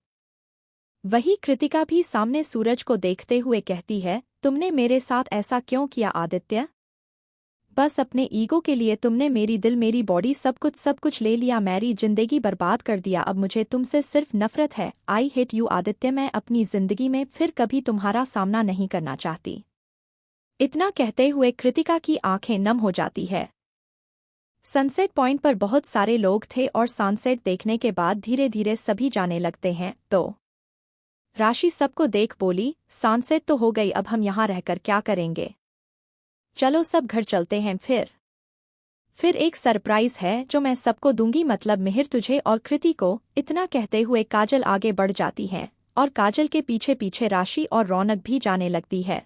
वही कृतिका भी सामने सूरज को देखते हुए कहती है, तुमने मेरे साथ ऐसा क्यों किया आदित्य? बस अपने ईगो के लिए तुमने मेरी दिल, मेरी बॉडी, सब कुछ ले लिया। मेरी जिंदगी बर्बाद कर दिया। अब मुझे तुमसे सिर्फ नफरत है। I hate you Aditya. मैं अपनी जिंदगी में फिर कभी तुम्हारा सामना नहीं करना चाहती। इतना कहते हुए कृतिका की आंखें नम हो जाती है। सनसेट पॉइंट पर बहुत सारे लोग थे और सनसेट देखने के बाद धीरे धीरे सभी जाने लगते हैं। तो राशि सबको देख बोली, सनसेट तो हो गई, अब हम यहाँ रहकर क्या करेंगे? चलो सब घर चलते हैं। फिर एक सरप्राइज है जो मैं सबको दूंगी, मतलब मिहिर तुझे और कृति को। इतना कहते हुए काजल आगे बढ़ जाती है और काजल के पीछे पीछे राशि और रौनक भी जाने लगती है।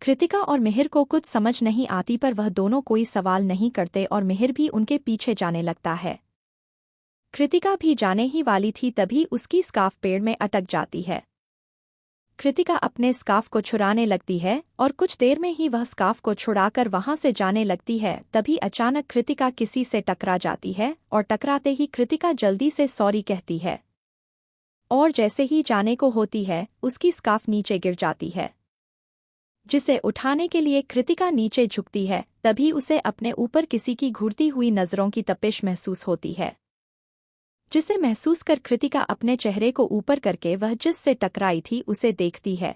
कृतिका और मिहिर को कुछ समझ नहीं आती पर वह दोनों कोई सवाल नहीं करते और मिहिर भी उनके पीछे जाने लगता है। कृतिका भी जाने ही वाली थी तभी उसकी स्कार्फ पेड़ में अटक जाती है। कृतिका अपने स्कार्फ को छुड़ाने लगती है और कुछ देर में ही वह स्कार्फ को छुड़ाकर वहां से जाने लगती है। तभी अचानक कृतिका किसी से टकरा जाती है और टकराते ही कृतिका जल्दी से सॉरी कहती है और जैसे ही जाने को होती है उसकी स्कार्फ नीचे गिर जाती है, जिसे उठाने के लिए कृतिका नीचे झुकती है। तभी उसे अपने ऊपर किसी की घूरती हुई नज़रों की तपिश महसूस होती है, जिसे महसूस कर कृतिका अपने चेहरे को ऊपर करके वह जिससे टकराई थी उसे देखती है।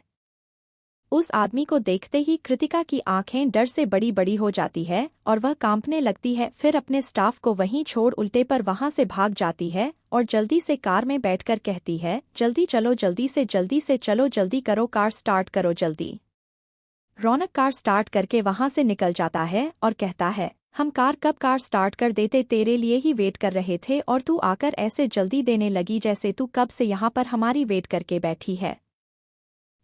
उस आदमी को देखते ही कृतिका की आंखें डर से बड़ी बड़ी हो जाती है और वह कांपने लगती है। फिर अपने स्टाफ को वहीं छोड़ उल्टे पर वहां से भाग जाती है और जल्दी से कार में बैठकर कहती है, जल्दी चलो, जल्दी से चलो, जल्दी करो, कार स्टार्ट करो जल्दी। रौनक कार स्टार्ट करके वहां से निकल जाता है और कहता है, हम कब कार स्टार्ट कर देते, तेरे लिए ही वेट कर रहे थे और तू आकर ऐसे जल्दी देने लगी जैसे तू कब से यहाँ पर हमारी वेट करके बैठी है।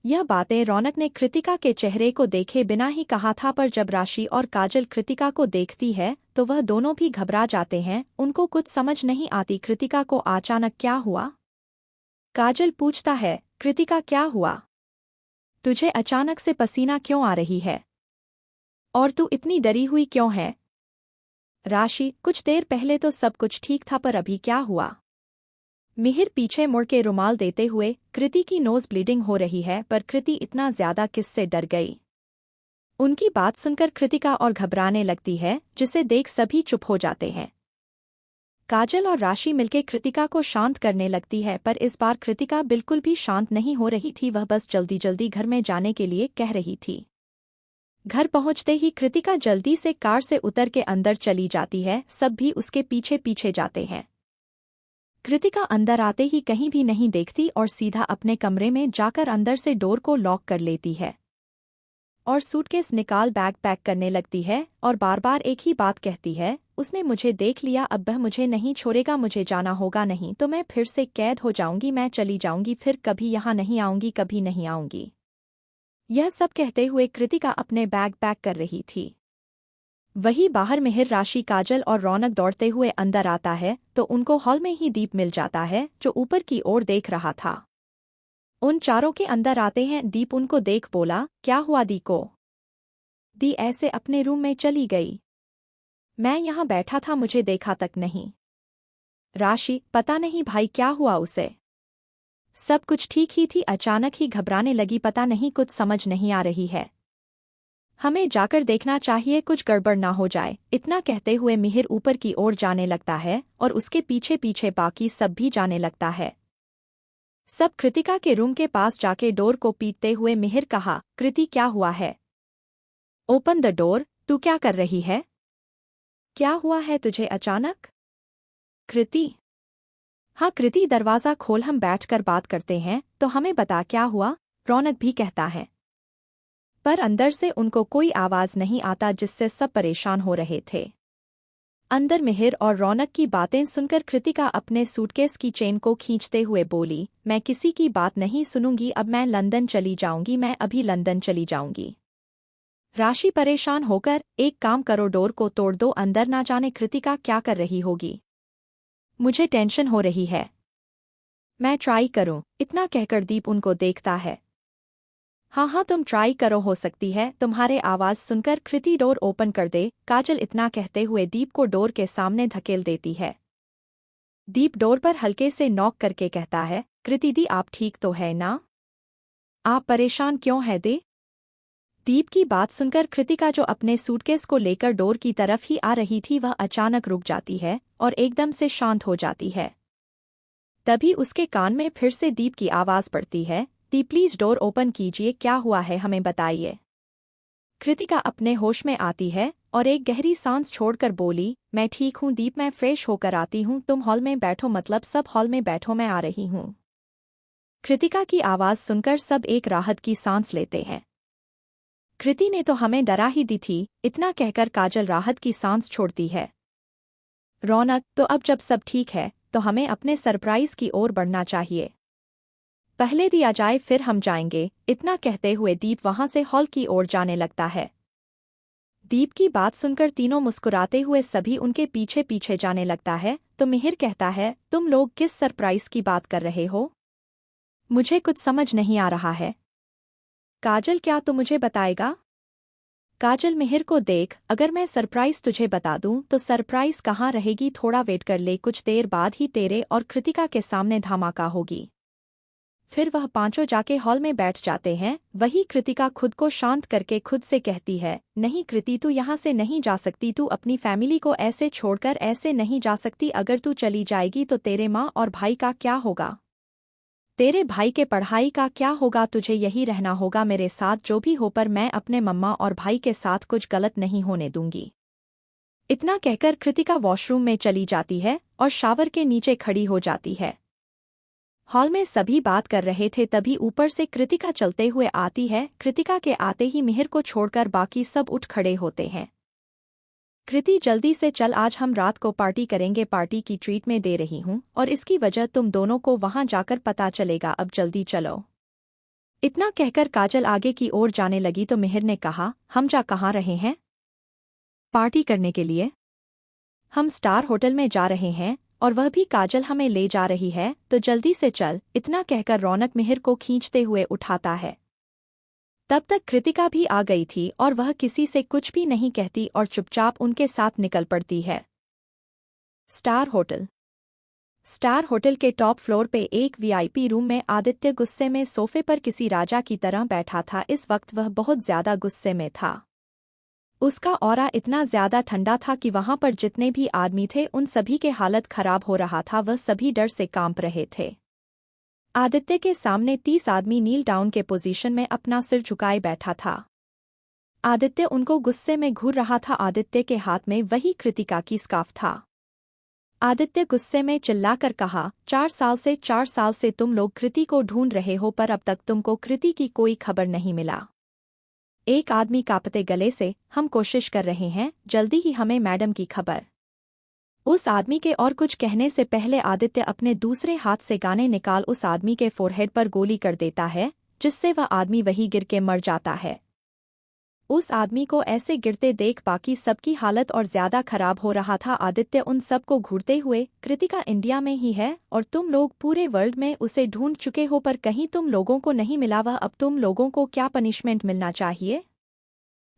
यह बातें रौनक ने कृतिका के चेहरे को देखे बिना ही कहा था, पर जब राशि और काजल कृतिका को देखती है तो वह दोनों भी घबरा जाते हैं। उनको कुछ समझ नहीं आती कृतिका को अचानक क्या हुआ। काजल पूछता है, कृतिका क्या हुआ? तुझे अचानक से पसीना क्यों आ रही है और तू इतनी डरी हुई क्यों है? राशि, कुछ देर पहले तो सब कुछ ठीक था पर अभी क्या हुआ? मिहिर पीछे मुड़ के रुमाल देते हुए, कृति की नोज ब्लीडिंग हो रही है, पर कृति इतना ज्यादा किससे डर गई। उनकी बात सुनकर कृतिका और घबराने लगती है, जिसे देख सभी चुप हो जाते हैं। काजल और राशि मिलकर कृतिका को शांत करने लगती है, पर इस बार कृतिका बिल्कुल भी शांत नहीं हो रही थी। वह बस जल्दी जल्दी घर में जाने के लिए कह रही थी। घर पहुंचते ही कृतिका जल्दी से कार से उतर के अंदर चली जाती है। सब भी उसके पीछे पीछे जाते हैं। कृतिका अंदर आते ही कहीं भी नहीं देखती और सीधा अपने कमरे में जाकर अंदर से डोर को लॉक कर लेती है और सूटकेस निकाल बैग पैक करने लगती है और बार बार एक ही बात कहती है, उसने मुझे देख लिया, अब वह मुझे नहीं छोड़ेगा, मुझे जाना होगा, नहीं तो मैं फिर से कैद हो जाऊंगी, मैं चली जाऊंगी, फिर कभी यहाँ नहीं आऊंगी, कभी नहीं आऊंगी। यह सब कहते हुए कृतिका अपने बैग पैक कर रही थी। वही बाहर मिहिर, राशि, काजल और रौनक दौड़ते हुए अंदर आता है तो उनको हॉल में ही दीप मिल जाता है, जो ऊपर की ओर देख रहा था। उन चारों के अंदर आते हैं। दीप उनको देख बोला, क्या हुआ दी को? दी ऐसे अपने रूम में चली गई। मैं यहाँ बैठा था, मुझे देखा तक नहीं। राशि, पता नहीं भाई क्या हुआ उसे। सब कुछ ठीक ही थी, अचानक ही घबराने लगी, पता नहीं कुछ समझ नहीं आ रही है। हमें जाकर देखना चाहिए, कुछ गड़बड़ ना हो जाए। इतना कहते हुए मिहिर ऊपर की ओर जाने लगता है और उसके पीछे पीछे बाकी सब भी जाने लगता है। सब कृतिका के रूम के पास जाके डोर को पीटते हुए मिहिर कहा, कृति क्या हुआ है? ओपन द डोर, तू क्या कर रही है? क्या हुआ है तुझे अचानक? कृति, हाँ कृति दरवाज़ा खोल, हम बैठकर बात करते हैं, तो हमें बता क्या हुआ, रौनक भी कहता है। पर अंदर से उनको कोई आवाज़ नहीं आता, जिससे सब परेशान हो रहे थे। अंदर मिहिर और रौनक की बातें सुनकर कृतिका अपने सूटकेस की चेन को खींचते हुए बोली, मैं किसी की बात नहीं सुनूंगी, अब मैं लंदन चली जाऊंगी, मैं अभी लंदन चली जाऊंगी। राशि परेशान होकर, एक काम करो, डोर को तोड़ दो, अंदर ना जाने कृतिका क्या कर रही होगी। मुझे टेंशन हो रही है। मैं ट्राई करूं, इतना कहकर दीप उनको देखता है। हाँ हाँ तुम ट्राई करो, हो सकती है तुम्हारे आवाज़ सुनकर कृति डोर ओपन कर दे। काजल इतना कहते हुए दीप को डोर के सामने धकेल देती है। दीप डोर पर हल्के से नॉक करके कहता है, कृति दी आप ठीक तो है ना? आप परेशान क्यों है दे? दीप की बात सुनकर कृतिका, जो अपने सूटकेस को लेकर डोर की तरफ ही आ रही थी, वह अचानक रुक जाती है और एकदम से शांत हो जाती है। तभी उसके कान में फिर से दीप की आवाज़ पड़ती है, दी प्लीज डोर ओपन कीजिए, क्या हुआ है हमें बताइए। कृतिका अपने होश में आती है और एक गहरी सांस छोड़कर बोली, मैं ठीक हूँ दीप, मैं फ्रेश होकर आती हूँ, तुम हॉल में बैठो, मतलब सब हॉल में बैठो, मैं आ रही हूँ। कृतिका की आवाज़ सुनकर सब एक राहत की सांस लेते हैं। कृति ने तो हमें डरा ही दी थी, इतना कहकर काजल राहत की सांस छोड़ती है। रौनक, तो अब जब सब ठीक है तो हमें अपने सरप्राइज की ओर बढ़ना चाहिए। पहले दिया जाए फिर हम जाएंगे, इतना कहते हुए दीप वहां से हॉल की ओर जाने लगता है। दीप की बात सुनकर तीनों मुस्कुराते हुए सभी उनके पीछे पीछे जाने लगता है। तो मिहिर कहता है, तुम लोग किस सरप्राइज की बात कर रहे हो? मुझे कुछ समझ नहीं आ रहा है। काजल, क्या तू मुझे बताएगा? काजल मिहिर को देख, अगर मैं सरप्राइज तुझे बता दूं तो सरप्राइज कहाँ रहेगी, थोड़ा वेट कर ले, कुछ देर बाद ही तेरे और कृतिका के सामने धमाका होगी। फिर वह पांचों जाके हॉल में बैठ जाते हैं। वही कृतिका खुद को शांत करके खुद से कहती है, नहीं कृति तू यहाँ से नहीं जा सकती, तू अपनी फैमिली को ऐसे छोड़कर ऐसे नहीं जा सकती, अगर तू चली जाएगी तो तेरे माँ और भाई का क्या होगा? तेरे भाई के पढ़ाई का क्या होगा? तुझे यही रहना होगा मेरे साथ, जो भी हो, पर मैं अपने मम्मा और भाई के साथ कुछ गलत नहीं होने दूंगी। इतना कहकर कृतिका वॉशरूम में चली जाती है और शावर के नीचे खड़ी हो जाती है। हॉल में सभी बात कर रहे थे, तभी ऊपर से कृतिका चलते हुए आती है। कृतिका के आते ही मिहिर को छोड़कर बाकी सब उठ खड़े होते हैं। कृति जल्दी से चल, आज हम रात को पार्टी करेंगे, पार्टी की ट्रीट में दे रही हूँ और इसकी वजह तुम दोनों को वहां जाकर पता चलेगा, अब जल्दी चलो। इतना कहकर काजल आगे की ओर जाने लगी तो मिहिर ने कहा, हम जा कहाँ रहे हैं? पार्टी करने के लिए। हम स्टार होटल में जा रहे हैं और वह भी काजल हमें ले जा रही है, तो जल्दी से चल। इतना कहकर रौनक मिहिर को खींचते हुए उठाता है। तब तक कृतिका भी आ गई थी और वह किसी से कुछ भी नहीं कहती और चुपचाप उनके साथ निकल पड़ती है। Star hotel. स्टार होटल के टॉप फ्लोर पे एक वीआईपी रूम में आदित्य गुस्से में सोफे पर किसी राजा की तरह बैठा था। इस वक्त वह बहुत ज्यादा गुस्से में था। उसका ऑरा इतना ज्यादा ठंडा था कि वहां पर जितने भी आदमी थे उन सभी के हालत खराब हो रहा था। वह सभी डर से कांप रहे थे। आदित्य के सामने 30 आदमी नील डाउन के पोजीशन में अपना सिर झुकाए बैठा था। आदित्य उनको गुस्से में घूर रहा था। आदित्य के हाथ में वही कृतिका की स्कार्फ था। आदित्य गुस्से में चिल्लाकर कहा, 4 साल से तुम लोग कृति को ढूंढ रहे हो पर अब तक तुमको कृति की कोई खबर नहीं मिला। एक आदमी कांपते गले से, हम कोशिश कर रहे हैं, जल्दी ही हमें मैडम की खबर। उस आदमी के और कुछ कहने से पहले आदित्य अपने दूसरे हाथ से गाने निकाल उस आदमी के फोरहेड पर गोली कर देता है, जिससे वह आदमी वहीं गिर के मर जाता है। उस आदमी को ऐसे गिरते देख बाकी सबकी हालत और ज्यादा खराब हो रहा था। आदित्य उन सबको घूरते हुए, कृतिका इंडिया में ही है और तुम लोग पूरे वर्ल्ड में उसे ढूंढ चुके हो पर कहीं तुम लोगों को नहीं मिला। वह अब तुम लोगों को क्या पनिशमेंट मिलना चाहिए?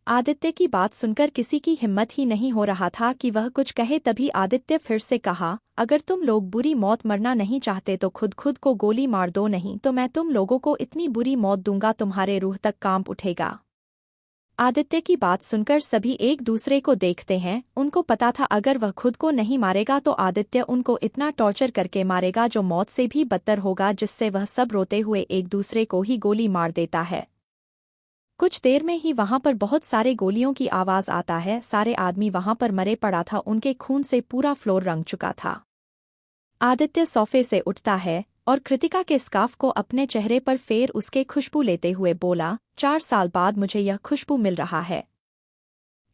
आदित्य की बात सुनकर किसी की हिम्मत ही नहीं हो रहा था कि वह कुछ कहे। तभी आदित्य फिर से कहा, अगर तुम लोग बुरी मौत मरना नहीं चाहते तो खुद को गोली मार दो, नहीं तो मैं तुम लोगों को इतनी बुरी मौत दूंगा तुम्हारे रूह तक कांप उठेगा। आदित्य की बात सुनकर सभी एक दूसरे को देखते हैं। उनको पता था अगर वह खुद को नहीं मारेगा तो आदित्य उनको इतना टॉर्चर करके मारेगा जो मौत से भी बदतर होगा, जिससे वह सब रोते हुए एक दूसरे को ही गोली मार देता है। कुछ देर में ही वहां पर बहुत सारे गोलियों की आवाज आता है। सारे आदमी वहां पर मरे पड़ा था, उनके खून से पूरा फ्लोर रंग चुका था। आदित्य सोफे से उठता है और कृतिका के स्कार्फ को अपने चेहरे पर फेर उसके खुशबू लेते हुए बोला, 4 साल बाद मुझे यह खुशबू मिल रहा है।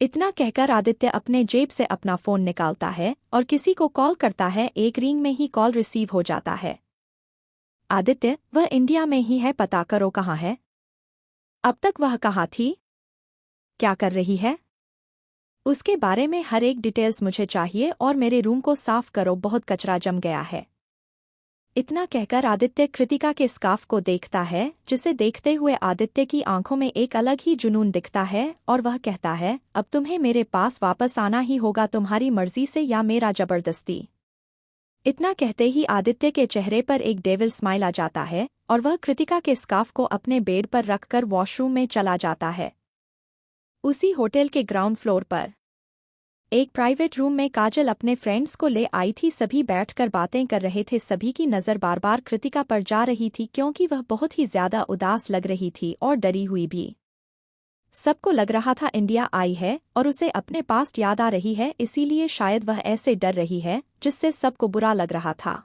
इतना कहकर आदित्य अपने जेब से अपना फोन निकालता है और किसी को कॉल करता है। एक रिंग में ही कॉल रिसीव हो जाता है। आदित्य, वह इंडिया में ही है, पता करो कहाँ है। अब तक वह कहाँ थी, क्या कर रही है, उसके बारे में हर एक डिटेल्स मुझे चाहिए और मेरे रूम को साफ करो, बहुत कचरा जम गया है। इतना कहकर आदित्य कृतिका के स्कार्फ को देखता है, जिसे देखते हुए आदित्य की आंखों में एक अलग ही जुनून दिखता है और वह कहता है, अब तुम्हें मेरे पास वापस आना ही होगा, तुम्हारी मर्जी से या मेरा जबरदस्ती। इतना कहते ही आदित्य के चेहरे पर एक डेविल स्माइल आ जाता है और वह कृतिका के स्कार्फ को अपने बेड पर रखकर वॉशरूम में चला जाता है। उसी होटल के ग्राउंड फ्लोर पर एक प्राइवेट रूम में काजल अपने फ्रेंड्स को ले आई थी। सभी बैठकर बातें कर रहे थे। सभी की नज़र बार बार कृतिका पर जा रही थी क्योंकि वह बहुत ही ज्यादा उदास लग रही थी और डरी हुई भी। सबको लग रहा था इंडिया आई है और उसे अपने पास्ट याद आ रही है, इसीलिए शायद वह ऐसे डर रही है, जिससे सबको बुरा लग रहा था।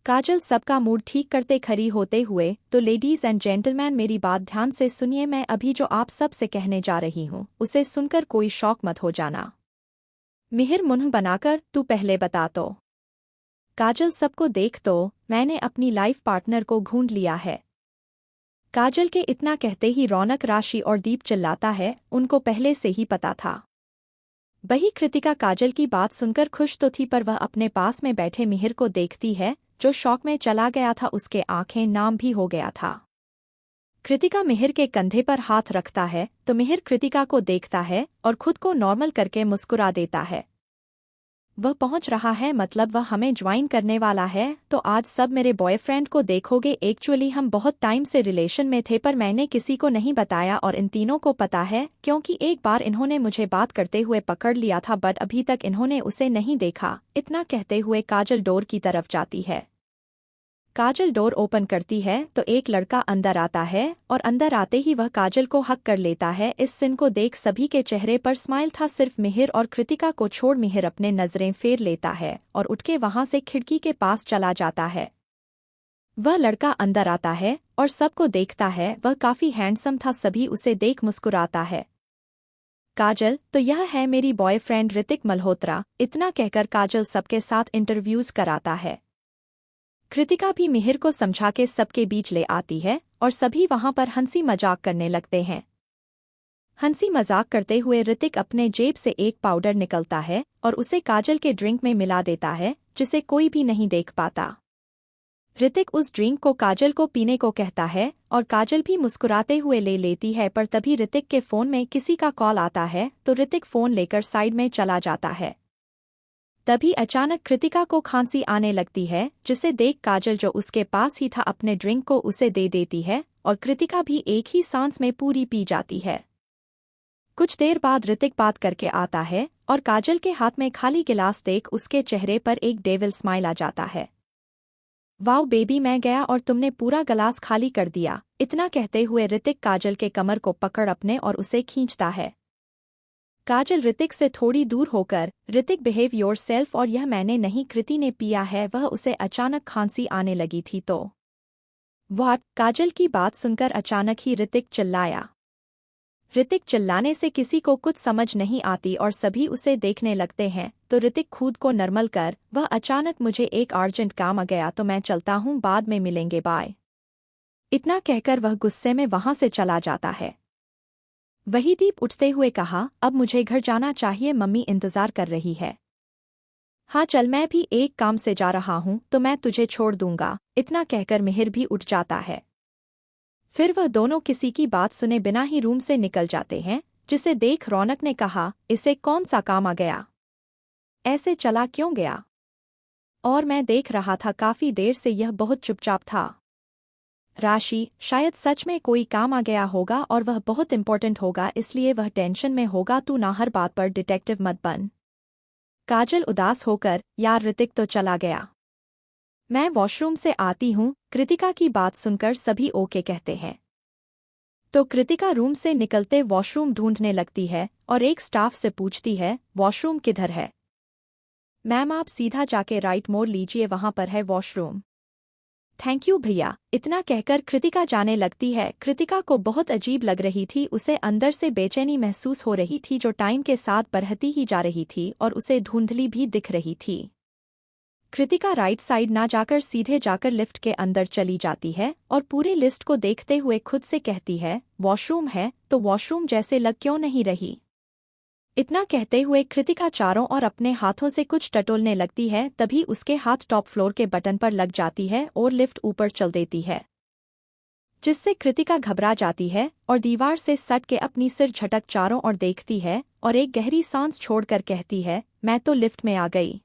काजल सबका मूड ठीक करते खड़ी होते हुए, तो लेडीज एंड जेंटलमैन मेरी बात ध्यान से सुनिए, मैं अभी जो आप सब से कहने जा रही हूँ उसे सुनकर कोई शॉक मत हो जाना। मिहिर मुंह बनाकर, तू पहले बता तो। काजल सबको देख तो, मैंने अपनी लाइफ पार्टनर को ढूंढ लिया है। काजल के इतना कहते ही रौनक, राशि और दीप चिल्लाता है, उनको पहले से ही पता था। वही कृतिका काजल की बात सुनकर खुश तो थी पर वह अपने पास में बैठे मिहिर को देखती है, जो शौक में चला गया था, उसके आंखें नाम भी हो गया था। कृतिका मिहिर के कंधे पर हाथ रखता है तो मिहिर कृतिका को देखता है और खुद को नॉर्मल करके मुस्कुरा देता है। वह पहुंच रहा है, मतलब वह हमें ज्वाइन करने वाला है, तो आज सब मेरे बॉयफ्रेंड को देखोगे। एक्चुअली हम बहुत टाइम से रिलेशन में थे पर मैंने किसी को नहीं बताया और इन तीनों को पता है क्योंकि एक बार इन्होंने मुझे बात करते हुए पकड़ लिया था बट अभी तक इन्होंने उसे नहीं देखा। इतना कहते हुए काजल डोर की तरफ जाती है। काजल डोर ओपन करती है तो एक लड़का अंदर आता है और अंदर आते ही वह काजल को हक कर लेता है। इस सीन को देख सभी के चेहरे पर स्माइल था, सिर्फ मिहिर और कृतिका को छोड़। मिहिर अपने नजरें फेर लेता है और उठ के वहां से खिड़की के पास चला जाता है। वह लड़का अंदर आता है और सबको देखता है, वह काफी हैंडसम था, सभी उसे देख मुस्कुराता है। काजल, तो यह है मेरी बॉयफ्रेंड ऋतिक मल्होत्रा। इतना कहकर काजल सबके साथ इंटरव्यूज कराता है। कृतिका भी मिहिर को समझा के सबके बीच ले आती है और सभी वहां पर हंसी मजाक करने लगते हैं। हंसी मजाक करते हुए ऋतिक अपने जेब से एक पाउडर निकलता है और उसे काजल के ड्रिंक में मिला देता है, जिसे कोई भी नहीं देख पाता। ऋतिक उस ड्रिंक को काजल को पीने को कहता है और काजल भी मुस्कुराते हुए ले लेती है, पर तभी ऋतिक के फोन में किसी का कॉल आता है तो ऋतिक फोन लेकर साइड में चला जाता है। तभी अचानक कृतिका को खांसी आने लगती है, जिसे देख काजल जो उसके पास ही था अपने ड्रिंक को उसे दे देती है और कृतिका भी एक ही सांस में पूरी पी जाती है। कुछ देर बाद ऋतिक बात करके आता है और काजल के हाथ में खाली गिलास देख उसके चेहरे पर एक डेविल स्माइल आ जाता है। वाओ बेबी, मैं गया और तुमने पूरा गिलास खाली कर दिया। इतना कहते हुए ऋतिक काजल के कमर को पकड़ अपने और उसे खींचता है। काजल ऋतिक से थोड़ी दूर होकर, ऋतिक बिहेव योरसेल्फ, और यह मैंने नहीं कृति ने पिया है। वह उसे अचानक खांसी आने लगी थी तो व्हाट? काजल की बात सुनकर अचानक ही ऋतिक चिल्लाया। ऋतिक चिल्लाने से किसी को कुछ समझ नहीं आती और सभी उसे देखने लगते हैं तो ऋतिक खुद को नॉर्मल कर वह अचानक मुझे एक अर्जेंट काम आ गया तो मैं चलता हूँ, बाद में मिलेंगे, बाय। इतना कहकर वह गुस्से में वहां से चला जाता है। वही दीप उठते हुए कहा, अब मुझे घर जाना चाहिए, मम्मी इंतजार कर रही है। हाँ चल, मैं भी एक काम से जा रहा हूँ तो मैं तुझे छोड़ दूंगा। इतना कहकर मिहिर भी उठ जाता है। फिर वह दोनों किसी की बात सुने बिना ही रूम से निकल जाते हैं, जिसे देख रौनक ने कहा, इसे कौन सा काम आ गया, ऐसे चला क्यों गया? और मैं देख रहा था काफी देर से यह बहुत चुपचाप था। राशि, शायद सच में कोई काम आ गया होगा और वह बहुत इंपॉर्टेंट होगा, इसलिए वह टेंशन में होगा। तू ना हर बात पर डिटेक्टिव मत बन। काजल उदास होकर, यार ऋतिक तो चला गया, मैं वॉशरूम से आती हूँ। कृतिका की बात सुनकर सभी ओके कहते हैं। तो कृतिका रूम से निकलते वॉशरूम ढूंढने लगती है और एक स्टाफ से पूछती है, वॉशरूम किधर है? मैम आप सीधा जाके राइट मोड़ लीजिए, वहां पर है वॉशरूम। थैंक यू भैया। इतना कहकर कृतिका जाने लगती है। कृतिका को बहुत अजीब लग रही थी, उसे अंदर से बेचैनी महसूस हो रही थी जो टाइम के साथ बढ़ती ही जा रही थी और उसे धुंधली भी दिख रही थी। कृतिका राइट साइड ना जाकर सीधे जाकर लिफ्ट के अंदर चली जाती है और पूरी लिस्ट को देखते हुए खुद से कहती है, वॉशरूम है तो वॉशरूम जैसे लग क्यों नहीं रही? इतना कहते हुए कृतिका चारों और अपने हाथों से कुछ टटोलने लगती है, तभी उसके हाथ टॉप फ्लोर के बटन पर लग जाती है और लिफ्ट ऊपर चल देती है, जिससे कृतिका घबरा जाती है और दीवार से सट के अपनी सिर झटक चारों ओर देखती है और एक गहरी सांस छोड़कर कहती है, मैं तो लिफ्ट में आ गई।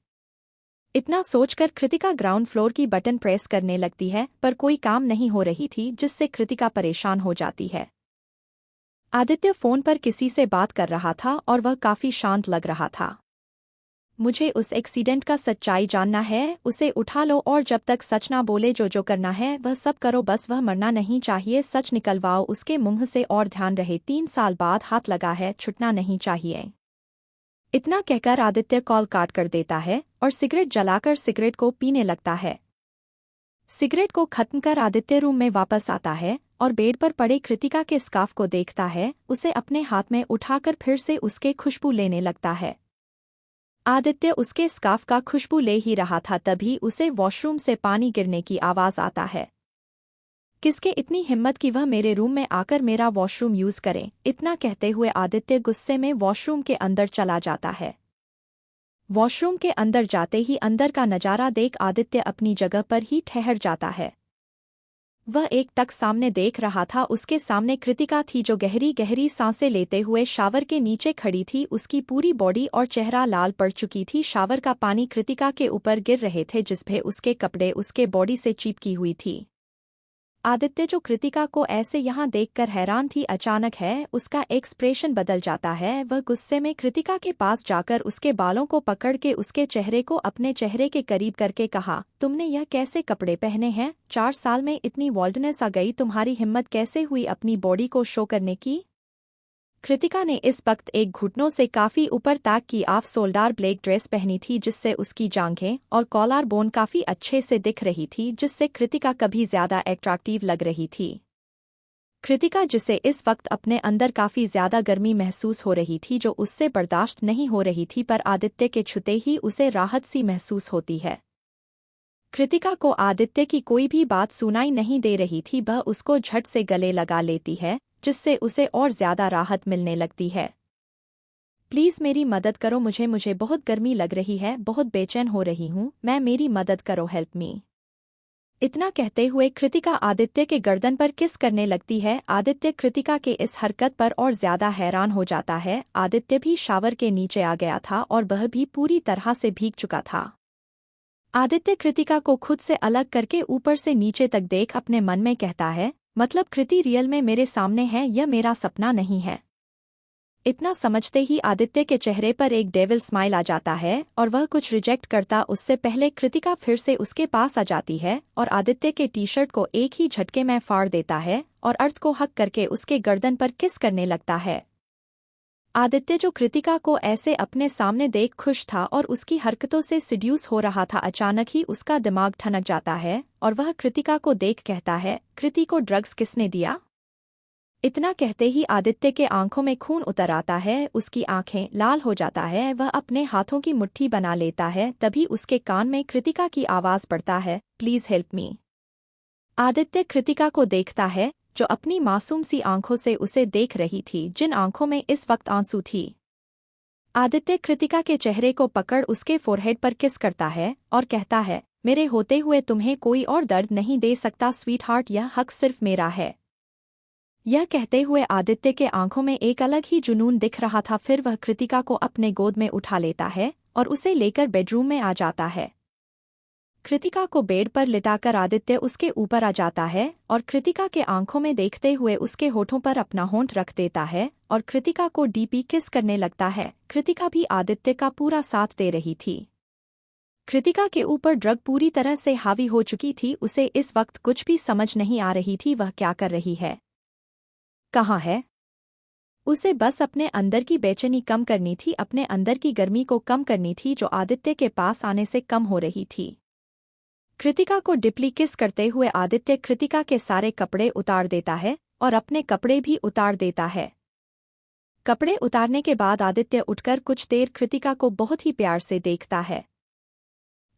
इतना सोचकर कृतिका ग्राउंड फ्लोर की बटन प्रेस करने लगती है पर कोई काम नहीं हो रही थी, जिससे कृतिका परेशान हो जाती है। आदित्य फोन पर किसी से बात कर रहा था और वह काफी शांत लग रहा था। मुझे उस एक्सीडेंट का सच्चाई जानना है, उसे उठा लो और जब तक सच ना बोले जो करना है वह सब करो, बस वह मरना नहीं चाहिए, सच निकलवाओ उसके मुंह से और ध्यान रहे 3 साल बाद हाथ लगा है, छुटना नहीं चाहिए। इतना कहकर आदित्य कॉल काट कर देता है और सिगरेट जलाकर सिगरेट को पीने लगता है। सिगरेट को खत्म कर आदित्य रूम में वापस आता है और बेड पर पड़े कृतिका के स्कार्फ को देखता है, उसे अपने हाथ में उठाकर फिर से उसके खुशबू लेने लगता है। आदित्य उसके स्कार्फ का खुशबू ले ही रहा था तभी उसे वॉशरूम से पानी गिरने की आवाज आता है। किसके इतनी हिम्मत कि वह मेरे रूम में आकर मेरा वॉशरूम यूज करे? इतना कहते हुए आदित्य गुस्से में वॉशरूम के अंदर चला जाता है। वॉशरूम के अंदर जाते ही अंदर का नजारा देख आदित्य अपनी जगह पर ही ठहर जाता है। वह एक टक सामने देख रहा था, उसके सामने कृतिका थी जो गहरी गहरी सांसें लेते हुए शावर के नीचे खड़ी थी। उसकी पूरी बॉडी और चेहरा लाल पड़ चुकी थी, शावर का पानी कृतिका के ऊपर गिर रहे थे जिसपे उसके कपड़े उसके बॉडी से चिपकी हुई थी। आदित्य जो कृतिका को ऐसे यहाँ देखकर हैरान थी, अचानक है उसका एक्सप्रेशन बदल जाता है। वह गुस्से में कृतिका के पास जाकर उसके बालों को पकड़ के उसके चेहरे को अपने चेहरे के करीब करके कहा, तुमने यह कैसे कपड़े पहने हैं? 4 साल में इतनी वॉल्डनेस आ गई, तुम्हारी हिम्मत कैसे हुई अपनी बॉडी को शो करने की? कृतिका ने इस वक्त एक घुटनों से काफी ऊपर तक की ऑफ शोल्डर ब्लैक ड्रेस पहनी थी जिससे उसकी जांघें और कॉलर बोन काफी अच्छे से दिख रही थी, जिससे कृतिका कभी ज्यादा अट्रैक्टिव लग रही थी। कृतिका जिसे इस वक्त अपने अंदर काफी ज्यादा गर्मी महसूस हो रही थी जो उससे बर्दाश्त नहीं हो रही थी, पर आदित्य के छूते ही उसे राहत सी महसूस होती है। कृतिका को आदित्य की कोई भी बात सुनाई नहीं दे रही थी, वह उसको झट से गले लगा लेती है जिससे उसे और ज्यादा राहत मिलने लगती है। प्लीज मेरी मदद करो, मुझे बहुत गर्मी लग रही है, बहुत बेचैन हो रही हूँ मैं, मेरी मदद करो, हेल्प मी। इतना कहते हुए कृतिका आदित्य के गर्दन पर किस करने लगती है। आदित्य कृतिका के इस हरकत पर और ज्यादा हैरान हो जाता है। आदित्य भी शावर के नीचे आ गया था और वह भी पूरी तरह से भीग चुका था। आदित्य कृतिका को खुद से अलग करके ऊपर से नीचे तक देख अपने मन में कहता है, मतलब कृति रियल में मेरे सामने है, यह मेरा सपना नहीं है। इतना समझते ही आदित्य के चेहरे पर एक डेविल स्माइल आ जाता है और वह कुछ रिजेक्ट करता उससे पहले कृतिका फिर से उसके पास आ जाती है और आदित्य के टी शर्ट को एक ही झटके में फाड़ देता है और अर्थ को हक करके उसके गर्दन पर किस करने लगता है। आदित्य जो कृतिका को ऐसे अपने सामने देख खुश था और उसकी हरकतों से सिड्यूस हो रहा था, अचानक ही उसका दिमाग ठनक जाता है और वह कृतिका को देख कहता है, कृति को ड्रग्स किसने दिया? इतना कहते ही आदित्य के आंखों में खून उतर आता है, उसकी आंखें लाल हो जाता है, वह अपने हाथों की मुट्ठी बना लेता है। तभी उसके कान में कृतिका की आवाज पड़ता है, please help me. Aditya Kritika को देखता है जो अपनी मासूम सी आंखों से उसे देख रही थी, जिन आंखों में इस वक्त आंसू थी। आदित्य कृतिका के चेहरे को पकड़ उसके फोरहेड पर किस करता है और कहता है, मेरे होते हुए तुम्हें कोई और दर्द नहीं दे सकता स्वीट हार्ट, यह हक सिर्फ मेरा है। यह कहते हुए आदित्य के आंखों में एक अलग ही जुनून दिख रहा था। फिर वह कृतिका को अपने गोद में उठा लेता है और उसे लेकर बेडरूम में आ जाता है। कृतिका को बेड पर लिटाकर आदित्य उसके ऊपर आ जाता है और कृतिका के आंखों में देखते हुए उसके होठों पर अपना होंठ रख देता है और कृतिका को डीपी किस करने लगता है। कृतिका भी आदित्य का पूरा साथ दे रही थी। कृतिका के ऊपर ड्रग पूरी तरह से हावी हो चुकी थी। उसे इस वक्त कुछ भी समझ नहीं आ रही थी वह क्या कर रही है, कहाँ है। उसे बस अपने अंदर की बेचैनी कम करनी थी, अपने अंदर की गर्मी को कम करनी थी जो आदित्य के पास आने से कम हो रही थी। कृतिका को डिपली किस करते हुए आदित्य कृतिका के सारे कपड़े उतार देता है और अपने कपड़े भी उतार देता है। कपड़े उतारने के बाद आदित्य उठकर कुछ देर कृतिका को बहुत ही प्यार से देखता है।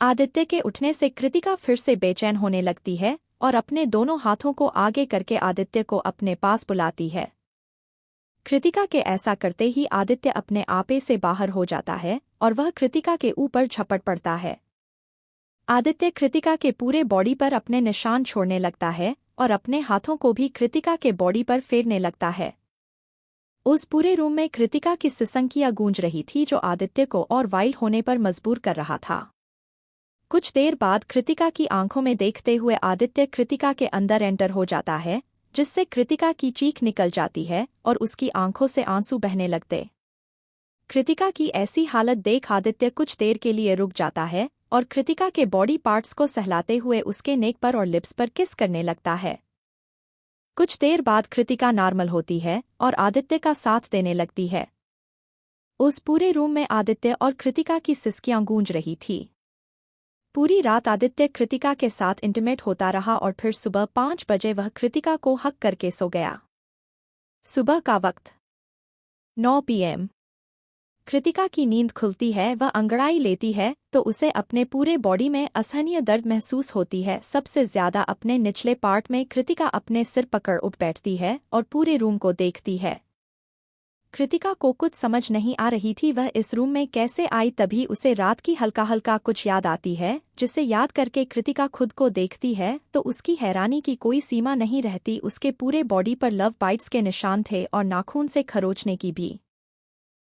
आदित्य के उठने से कृतिका फिर से बेचैन होने लगती है और अपने दोनों हाथों को आगे करके आदित्य को अपने पास बुलाती है। कृतिका के ऐसा करते ही आदित्य अपने आपे से बाहर हो जाता है और वह कृतिका के ऊपर झपट पड़ता है। आदित्य कृतिका के पूरे बॉडी पर अपने निशान छोड़ने लगता है और अपने हाथों को भी कृतिका के बॉडी पर फेरने लगता है। उस पूरे रूम में कृतिका की सिसंकियां गूंज रही थी जो आदित्य को और वाइल्ड होने पर मजबूर कर रहा था। कुछ देर बाद कृतिका की आंखों में देखते हुए आदित्य कृतिका के अंदर एंटर हो जाता है, जिससे कृतिका की चीख निकल जाती है और उसकी आंखों से आंसू बहने लगते। कृतिका की ऐसी हालत देख आदित्य कुछ देर के लिए रुक जाता है और कृतिका के बॉडी पार्ट्स को सहलाते हुए उसके नेक पर और लिप्स पर किस करने लगता है। कुछ देर बाद कृतिका नॉर्मल होती है और आदित्य का साथ देने लगती है। उस पूरे रूम में आदित्य और कृतिका की सिसकियां गूंज रही थी। पूरी रात आदित्य कृतिका के साथ इंटीमेट होता रहा और फिर सुबह 5 बजे वह कृतिका को हक करके सो गया। सुबह का वक्त 9 PM। कृतिका की नींद खुलती है, वह अंगड़ाई लेती है तो उसे अपने पूरे बॉडी में असहनीय दर्द महसूस होती है। सबसे ज्यादा अपने निचले पार्ट में कृतिका अपने सिर पकड़ उठ बैठती है और पूरे रूम को देखती है। कृतिका को कुछ समझ नहीं आ रही थी वह इस रूम में कैसे आई। तभी उसे रात की हल्का हल्का कुछ याद आती है, जिसे याद करके कृतिका खुद को देखती है तो उसकी हैरानी की कोई सीमा नहीं रहती। उसके पूरे बॉडी पर लव बाइट्स के निशान थे और नाखून से खरोचने की भी।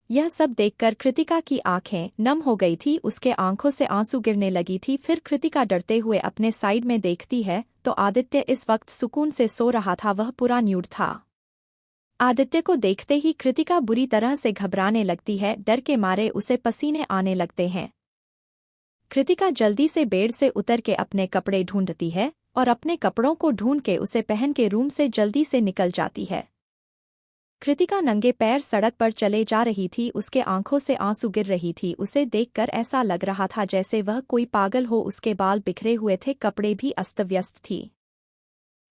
यह सब देखकर कृतिका की आंखें नम हो गई थी, उसके आंखों से आंसू गिरने लगी थी। फिर कृतिका डरते हुए अपने साइड में देखती है तो आदित्य इस वक्त सुकून से सो रहा था, वह पूरा न्यूड था। आदित्य को देखते ही कृतिका बुरी तरह से घबराने लगती है, डर के मारे उसे पसीने आने लगते हैं। कृतिका जल्दी से बेड से उतर के अपने कपड़े ढूंढती है और अपने कपड़ों को ढूंढ के उसे पहन के रूम से जल्दी से निकल जाती है। कृतिका नंगे पैर सड़क पर चले जा रही थी, उसके आंखों से आंसू गिर रही थी। उसे देखकर ऐसा लग रहा था जैसे वह कोई पागल हो, उसके बाल बिखरे हुए थे, कपड़े भी अस्त व्यस्त थी।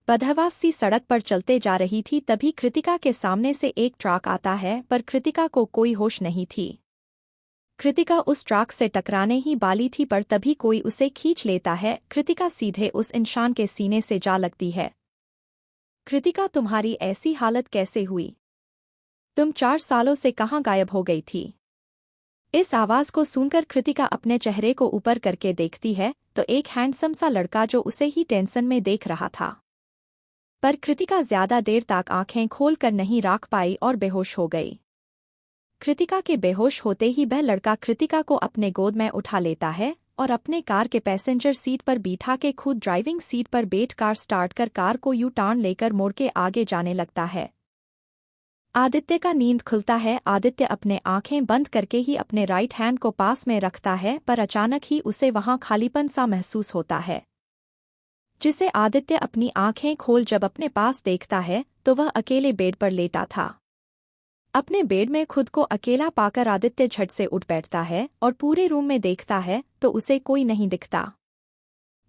बदहवास सी सड़क पर चलते जा रही थी तभी कृतिका के सामने से एक ट्रक आता है, पर कृतिका को कोई होश नहीं थी। कृतिका उस ट्रक से टकराने ही वाली थी पर तभी कोई उसे खींच लेता है। कृतिका सीधे उस इंसान के सीने से जा लगती है। कृतिका, तुम्हारी ऐसी हालत कैसे हुई? तुम 4 सालों से कहाँ गायब हो गई थी? इस आवाज को सुनकर कृतिका अपने चेहरे को ऊपर करके देखती है तो एक हैंडसम सा लड़का जो उसे ही टेंशन में देख रहा था। पर कृतिका ज्यादा देर तक आंखें खोलकर नहीं रख पाई और बेहोश हो गई। कृतिका के बेहोश होते ही वह लड़का कृतिका को अपने गोद में उठा लेता है और अपने कार के पैसेंजर सीट पर बिठा के खुद ड्राइविंग सीट पर बैठ कार स्टार्ट कर कार को यू टर्न लेकर मोड़ के आगे जाने लगता है। आदित्य का नींद खुलता है। आदित्य अपने आंखें बंद करके ही अपने राइट हैंड को पास में रखता है पर अचानक ही उसे वहां खालीपन सा महसूस होता है, जिसे आदित्य अपनी आंखें खोल जब अपने पास देखता है तो वह अकेले बेड पर लेटा था। अपने बेड में खुद को अकेला पाकर आदित्य झट से उठ बैठता है और पूरे रूम में देखता है तो उसे कोई नहीं दिखता,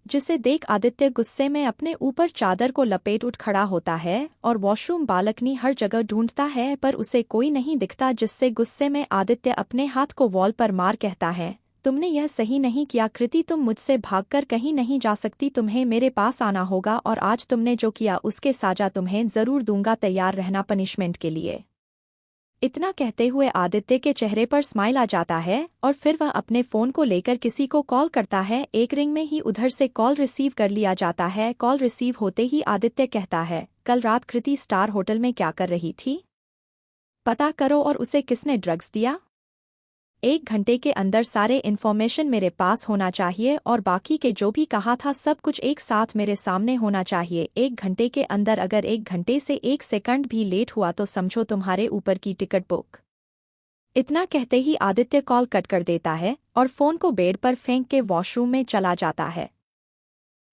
जिसे देख आदित्य गुस्से में अपने ऊपर चादर को लपेट उठ खड़ा होता है और वॉशरूम बालकनी हर जगह ढूंढता है पर उसे कोई नहीं दिखता, जिससे गुस्से में आदित्य अपने हाथ को वॉल पर मार कहता है, तुमने यह सही नहीं किया कृति, तुम मुझसे भागकर कहीं नहीं जा सकती, तुम्हें मेरे पास आना होगा और आज तुमने जो किया उसके साजा तुम्हें जरूर दूंगा, तैयार रहना पनिशमेंट के लिए। इतना कहते हुए आदित्य के चेहरे पर स्माइल आ जाता है और फिर वह अपने फोन को लेकर किसी को कॉल करता है। एक रिंग में ही उधर से कॉल रिसीव कर लिया जाता है। कॉल रिसीव होते ही आदित्य कहता है, कल रात कृति स्टार होटल में क्या कर रही थी, पता करो और उसे किसने ड्रग्स दिया। 1 घंटे के अंदर सारे इन्फॉर्मेशन मेरे पास होना चाहिए और बाकी के जो भी कहा था सब कुछ एक साथ मेरे सामने होना चाहिए। 1 घंटे के अंदर अगर 1 घंटे से 1 सेकंड भी लेट हुआ तो समझो तुम्हारे ऊपर की टिकट बुक। इतना कहते ही आदित्य कॉल कट कर देता है और फोन को बेड पर फेंक के वॉशरूम में चला जाता है।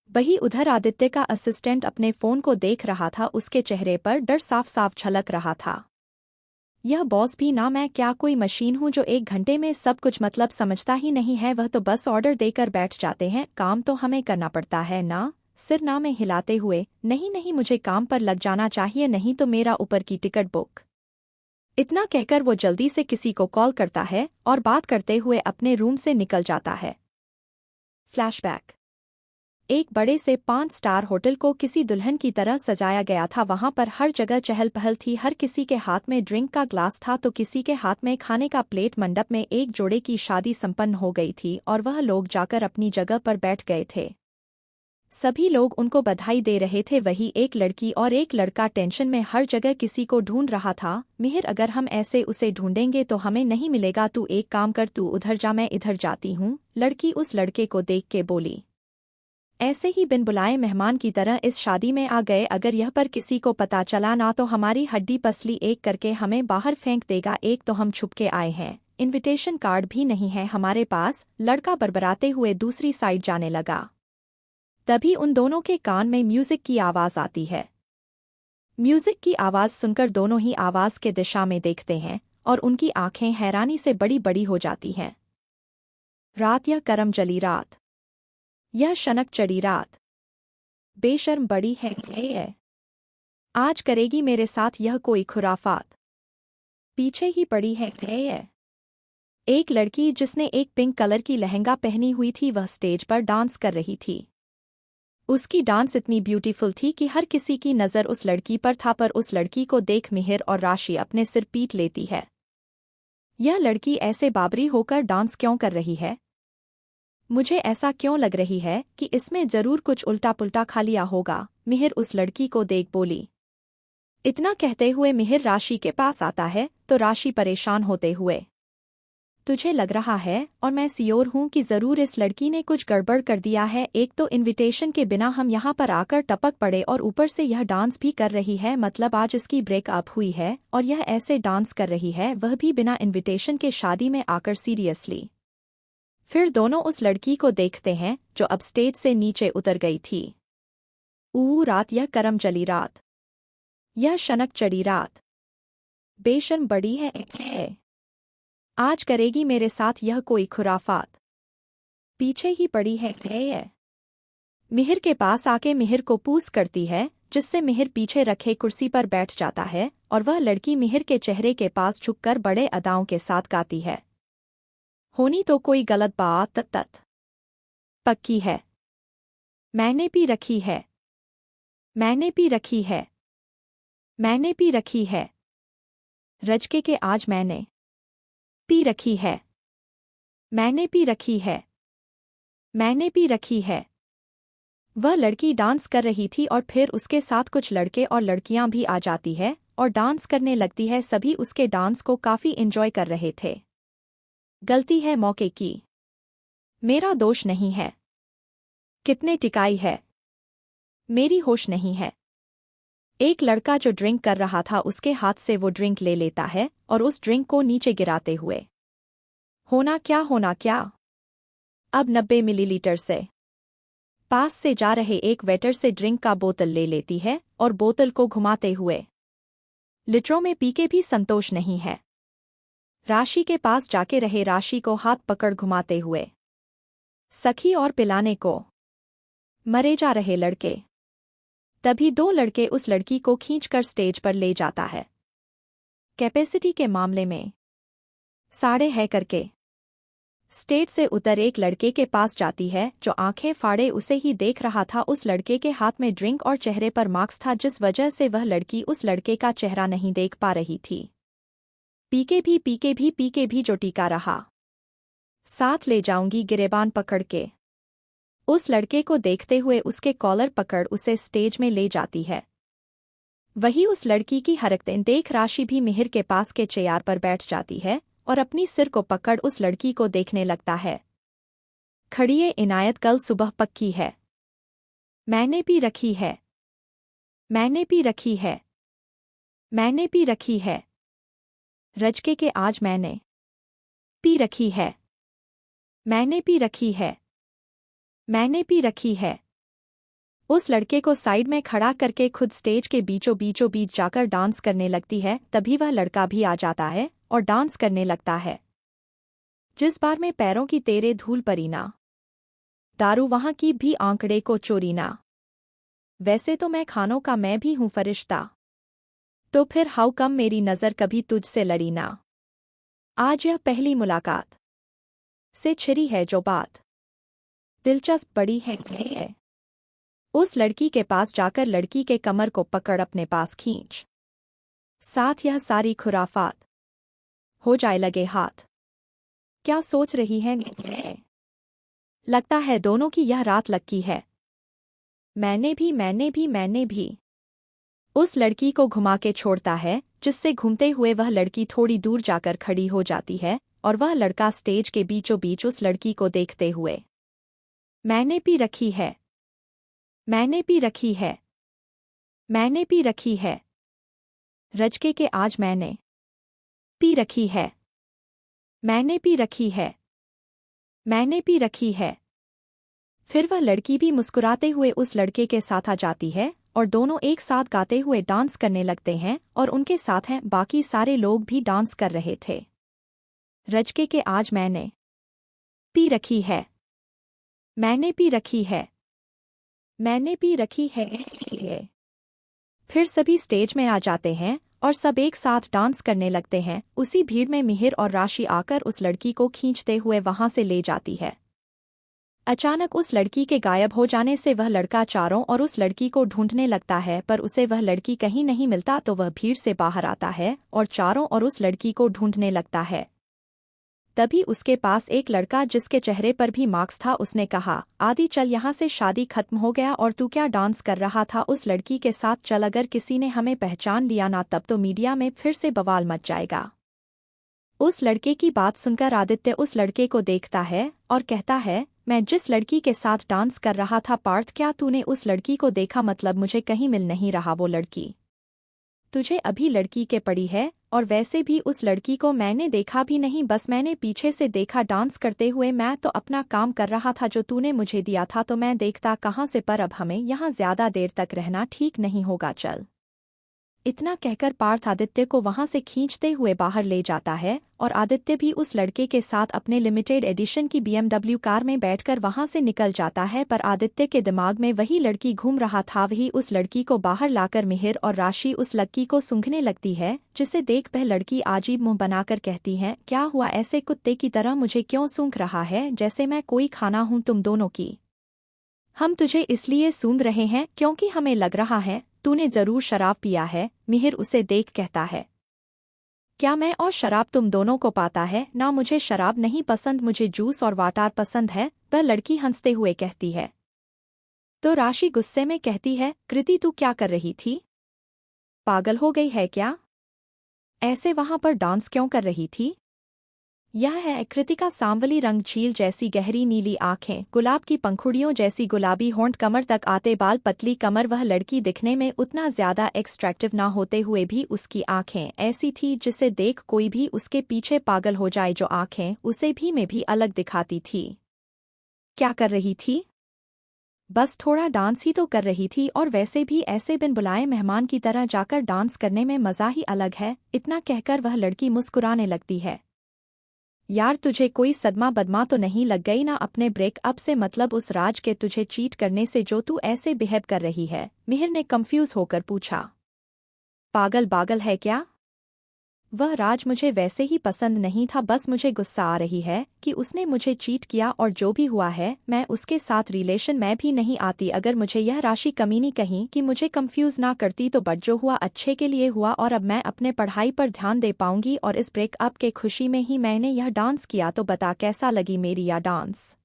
वही उधर आदित्य का असिस्टेंट अपने फोन को देख रहा था, उसके चेहरे पर डर साफ साफ झलक रहा था। यह बॉस भी ना मैं क्या कोई मशीन हूं जो 1 घंटे में सब कुछ मतलब समझता ही नहीं है, वह तो बस ऑर्डर देकर बैठ जाते हैं, काम तो हमें करना पड़ता है ना। सिर ना में हिलाते हुए, नहीं नहीं मुझे काम पर लग जाना चाहिए, नहीं तो मेरा ऊपर की टिकट बुक। इतना कहकर वो जल्दी से किसी को कॉल करता है और बात करते हुए अपने रूम से निकल जाता है। फ्लैशबैक। एक बड़े से 5 स्टार होटल को किसी दुल्हन की तरह सजाया गया था। वहां पर हर जगह चहल पहल थी, हर किसी के हाथ में ड्रिंक का ग्लास था तो किसी के हाथ में खाने का प्लेट। मंडप में एक जोड़े की शादी संपन्न हो गई थी और वह लोग जाकर अपनी जगह पर बैठ गए थे। सभी लोग उनको बधाई दे रहे थे। वही एक लड़की और एक लड़का टेंशन में हर जगह किसी को ढूंढ रहा था। मिहिर, अगर हम ऐसे उसे ढूंढेंगे तो हमें नहीं मिलेगा, तू एक काम कर, तू उधर जा मैं इधर जाती हूँ। लड़की उस लड़के को देख के बोली। ऐसे ही बिन बुलाए मेहमान की तरह इस शादी में आ गए, अगर यह पर किसी को पता चला ना तो हमारी हड्डी पसली एक करके हमें बाहर फेंक देगा। एक तो हम छुप के आए हैं, इनविटेशन कार्ड भी नहीं है हमारे पास। लड़का बरबराते हुए दूसरी साइड जाने लगा। तभी उन दोनों के कान में म्यूजिक की आवाज आती है। म्यूजिक की आवाज सुनकर दोनों ही आवाज के दिशा में देखते हैं और उनकी आंखें हैरानी से बड़ी बड़ी हो जाती हैं। रात यह करम जली रात, यह शनक चढ़ी रात, बेशर्म बड़ी है, आज करेगी मेरे साथ यह कोई खुराफात, पीछे ही पड़ी है। एक लड़की जिसने एक पिंक कलर की लहंगा पहनी हुई थी वह स्टेज पर डांस कर रही थी। उसकी डांस इतनी ब्यूटीफुल थी कि हर किसी की नज़र उस लड़की पर था, पर उस लड़की को देख मिहिर और राशि अपने सिर पीट लेती है। यह लड़की ऐसे बाबरी होकर डांस क्यों कर रही है? मुझे ऐसा क्यों लग रही है कि इसमें जरूर कुछ उल्टा पुल्टा खा लिया होगा, मिहिर उस लड़की को देख बोली। इतना कहते हुए मिहिर राशि के पास आता है तो राशि परेशान होते हुए, तुझे लग रहा है और मैं श्योर हूं कि जरूर इस लड़की ने कुछ गड़बड़ कर दिया है। एक तो इनविटेशन के बिना हम यहाँ पर आकर टपक पड़े और ऊपर से यह डांस भी कर रही है, मतलब आज इसकी ब्रेकअप हुई है और यह ऐसे डांस कर रही है, वह भी बिना इनविटेशन के शादी में आकर। सीरियसली। फिर दोनों उस लड़की को देखते हैं जो अब स्टेज से नीचे उतर गई थी। रात यह करम जली रात, यह शनक चढ़ी रात, बेशर्म बड़ी है, आज करेगी मेरे साथ यह कोई खुराफात, पीछे ही पड़ी है। मिहिर के पास आके मिहिर को पूछ करती है, जिससे मिहिर पीछे रखे कुर्सी पर बैठ जाता है और वह लड़की मिहिर के चेहरे के पास झुककर बड़े अदाओं के साथ गाती है, होनी तो कोई गलत बात तत पक्की है, मैंने पी रखी है, मैंने पी रखी है, मैंने पी रखी है, रजके के आज मैंने पी रखी है। मैंने पी रखी है। मैंने पी रखी है। वह लड़की डांस कर रही थी और फिर उसके साथ कुछ लड़के और लड़कियां भी आ जाती है और डांस करने लगती है। सभी उसके डांस को काफी एंजॉय कर रहे थे। गलती है मौके की। मेरा दोष नहीं है। कितने टिकाई है। मेरी होश नहीं है। एक लड़का जो ड्रिंक कर रहा था उसके हाथ से वो ड्रिंक ले लेता है और उस ड्रिंक को नीचे गिराते हुए होना क्या अब 90 मिलीलीटर से पास से जा रहे एक वेटर से ड्रिंक का बोतल ले लेती है और बोतल को घुमाते हुए लीटरों में पी के भी संतोष नहीं है। राशि के पास जाके रहे राशि को हाथ पकड़ घुमाते हुए सखी और पिलाने को मरे जा रहे लड़के। तभी दो लड़के उस लड़की को खींचकर स्टेज पर ले जाता है। कैपेसिटी के मामले में साढ़े है करके स्टेज से उतर एक लड़के के पास जाती है जो आंखें फाड़े उसे ही देख रहा था। उस लड़के के हाथ में ड्रिंक और चेहरे पर मास्क था जिस वजह से वह लड़की उस लड़के का चेहरा नहीं देख पा रही थी। पीके भी जो टीका रहा। साथ ले जाऊंगी गिरेबान पकड़ के। उस लड़के को देखते हुए उसके कॉलर पकड़ उसे स्टेज में ले जाती है। वही उस लड़की की हरकतें देख राशि भी मिहिर के पास के चेयर पर बैठ जाती है और अपनी सिर को पकड़ उस लड़की को देखने लगता है। खड़िए इनायत कल सुबह पक्की है। मैंने पी रखी है। मैंने पी रखी है। मैंने पी रखी है। रजके के आज मैंने पी रखी है। मैंने पी रखी है। मैंने पी रखी है। उस लड़के को साइड में खड़ा करके खुद स्टेज के बीचों बीच जाकर डांस करने लगती है। तभी वह लड़का भी आ जाता है और डांस करने लगता है। जिस बार में पैरों की तेरे धूल परीना दारू वहां की भी आंकड़े को चोरीना। वैसे तो मैं खानों का मैं भी हूं फरिश्ता, तो फिर हाउ कम मेरी नजर कभी तुझसे लड़ी ना। आज यह पहली मुलाकात से छिड़ी है जो बात दिलचस्प बड़ी है। उस लड़की के पास जाकर लड़की के कमर को पकड़ अपने पास खींच। साथ यह सारी खुराफात हो जाए लगे हाथ। क्या सोच रही है? लगता है दोनों की यह रात लक्की है। मैंने भी। उस लड़की को घुमा के छोड़ता है जिससे घूमते हुए वह लड़की थोड़ी दूर जाकर खड़ी हो जाती है और वह लड़का स्टेज के बीचों बीच उस लड़की को देखते हुए मैंने पी रखी है। मैंने पी रखी है। मैंने पी रखी है। रजके के आज मैंने पी रखी है। मैंने पी रखी है। मैंने पी रखी है। फिर वह लड़की भी मुस्कुराते हुए उस लड़के के साथ आ जाती है और दोनों एक साथ गाते हुए डांस करने लगते हैं और उनके साथ हैं बाकी सारे लोग भी डांस कर रहे थे। रजके के आज मैंने पी रखी है। मैंने पी रखी है। मैंने पी रखी है। फिर सभी स्टेज में आ जाते हैं और सब एक साथ डांस करने लगते हैं। उसी भीड़ में मिहिर और राशि आकर उस लड़की को खींचते हुए वहां से ले जाती है। अचानक उस लड़की के गायब हो जाने से वह लड़का चारों और उस लड़की को ढूंढने लगता है पर उसे वह लड़की कहीं नहीं मिलता तो वह भीड़ से बाहर आता है और चारों और उस लड़की को ढूंढने लगता है। तभी उसके पास एक लड़का जिसके चेहरे पर भी मार्क्स था उसने कहा, आदि चल यहाँ से, शादी खत्म हो गया और तू क्या डांस कर रहा था उस लड़की के साथ? चल, अगर किसी ने हमें पहचान लिया ना तब तो मीडिया में फिर से बवाल मच जाएगा। उस लड़के की बात सुनकर आदित्य उस लड़के को देखता है और कहता है, मैं जिस लड़की के साथ डांस कर रहा था पार्थ, क्या तूने उस लड़की को देखा? मतलब मुझे कहीं मिल नहीं रहा वो लड़की। तुझे अभी लड़की के पड़ी है और वैसे भी उस लड़की को मैंने देखा भी नहीं, बस मैंने पीछे से देखा डांस करते हुए। मैं तो अपना काम कर रहा था, जो तूने मुझे दिया था तो मैं देखता कहाँ से, पर अब हमें यहाँ ज्यादा देर तक रहना ठीक नहीं होगा, चल। इतना कहकर पार्थ आदित्य को वहां से खींचते हुए बाहर ले जाता है और आदित्य भी उस लड़के के साथ अपने लिमिटेड एडिशन की BMW कार में बैठकर वहां से निकल जाता है। पर आदित्य के दिमाग में वही लड़की घूम रहा था। वही उस लड़की को बाहर लाकर मिहिर और राशि उस लड़की को सूंघने लगती है, जिसे देख वह लड़की अजीब मुंह बनाकर कहती है, क्या हुआ? ऐसे कुत्ते की तरह मुझे क्यों सूंघ रहा है, जैसे मैं कोई खाना हूं तुम दोनों की? हम तुझे इसलिए सूंघ रहे हैं क्योंकि हमें लग रहा है तूने जरूर शराब पिया है। मिहिर उसे देख कहता है, क्या मैं और शराब तुम दोनों को पाता है ना? मुझे शराब नहीं पसंद, मुझे जूस और वाटर पसंद है, वह लड़की हंसते हुए कहती है। तो राशि गुस्से में कहती है, कृति तू क्या कर रही थी? पागल हो गई है क्या? ऐसे वहां पर डांस क्यों कर रही थी? यह है कृतिका। सांवली रंग, झील जैसी गहरी नीली आंखें, गुलाब की पंखुड़ियों जैसी गुलाबी होंठ, कमर तक आते बाल, पतली कमर। वह लड़की दिखने में उतना ज्यादा एक्सट्रैक्टिव ना होते हुए भी उसकी आंखें ऐसी थी जिसे देख कोई भी उसके पीछे पागल हो जाए। जो आंखें उसे भी में भी अलग दिखाती थी। क्या कर रही थी? बस थोड़ा डांस ही तो कर रही थी, और वैसे भी ऐसे बिन बुलाए मेहमान की तरह जाकर डांस करने में मजा ही अलग है। इतना कहकर वह लड़की मुस्कुराने लगती है। यार तुझे कोई सदमा बदमा तो नहीं लग गई ना अपने ब्रेकअप से? मतलब उस राज के तुझे चीट करने से जो तू ऐसे बिहेव कर रही है? मिहिर ने कंफ्यूज होकर पूछा। पागल बागल है क्या? वह राज मुझे वैसे ही पसंद नहीं था, बस मुझे गुस्सा आ रही है कि उसने मुझे चीट किया, और जो भी हुआ है मैं उसके साथ रिलेशन में भी नहीं आती। अगर मुझे यह राशि कमीनी कहीं कि मुझे कंफ्यूज ना करती तो बट जो हुआ अच्छे के लिए हुआ, और अब मैं अपने पढ़ाई पर ध्यान दे पाऊंगी। और इस ब्रेकअप के खुशी में ही मैंने यह डांस किया, तो बता कैसा लगी मेरी यह डांस?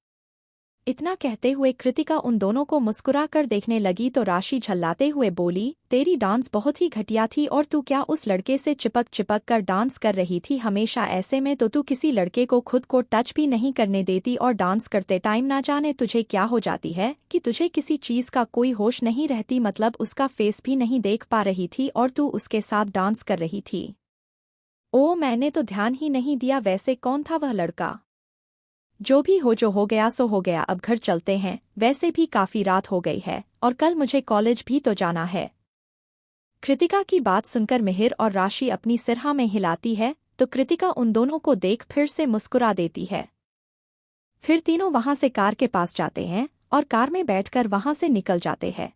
इतना कहते हुए कृतिका उन दोनों को मुस्कुरा कर देखने लगी तो राशि झल्लाते हुए बोली, तेरी डांस बहुत ही घटिया थी, और तू क्या उस लड़के से चिपक चिपक कर डांस कर रही थी? हमेशा ऐसे में तो तू किसी लड़के को खुद को टच भी नहीं करने देती, और डांस करते टाइम ना जाने तुझे क्या हो जाती है कि तुझे किसी चीज का कोई होश नहीं रहती। मतलब उसका फेस भी नहीं देख पा रही थी और तू उसके साथ डांस कर रही थी। ओ, मैंने तो ध्यान ही नहीं दिया। वैसे कौन था वह लड़का? जो भी हो, जो हो गया सो हो गया, अब घर चलते हैं। वैसे भी काफी रात हो गई है और कल मुझे कॉलेज भी तो जाना है। कृतिका की बात सुनकर मिहिर और राशि अपनी सिरहा में हिलाती है तो कृतिका उन दोनों को देख फिर से मुस्कुरा देती है। फिर तीनों वहां से कार के पास जाते हैं और कार में बैठकर वहां से निकल जाते हैं।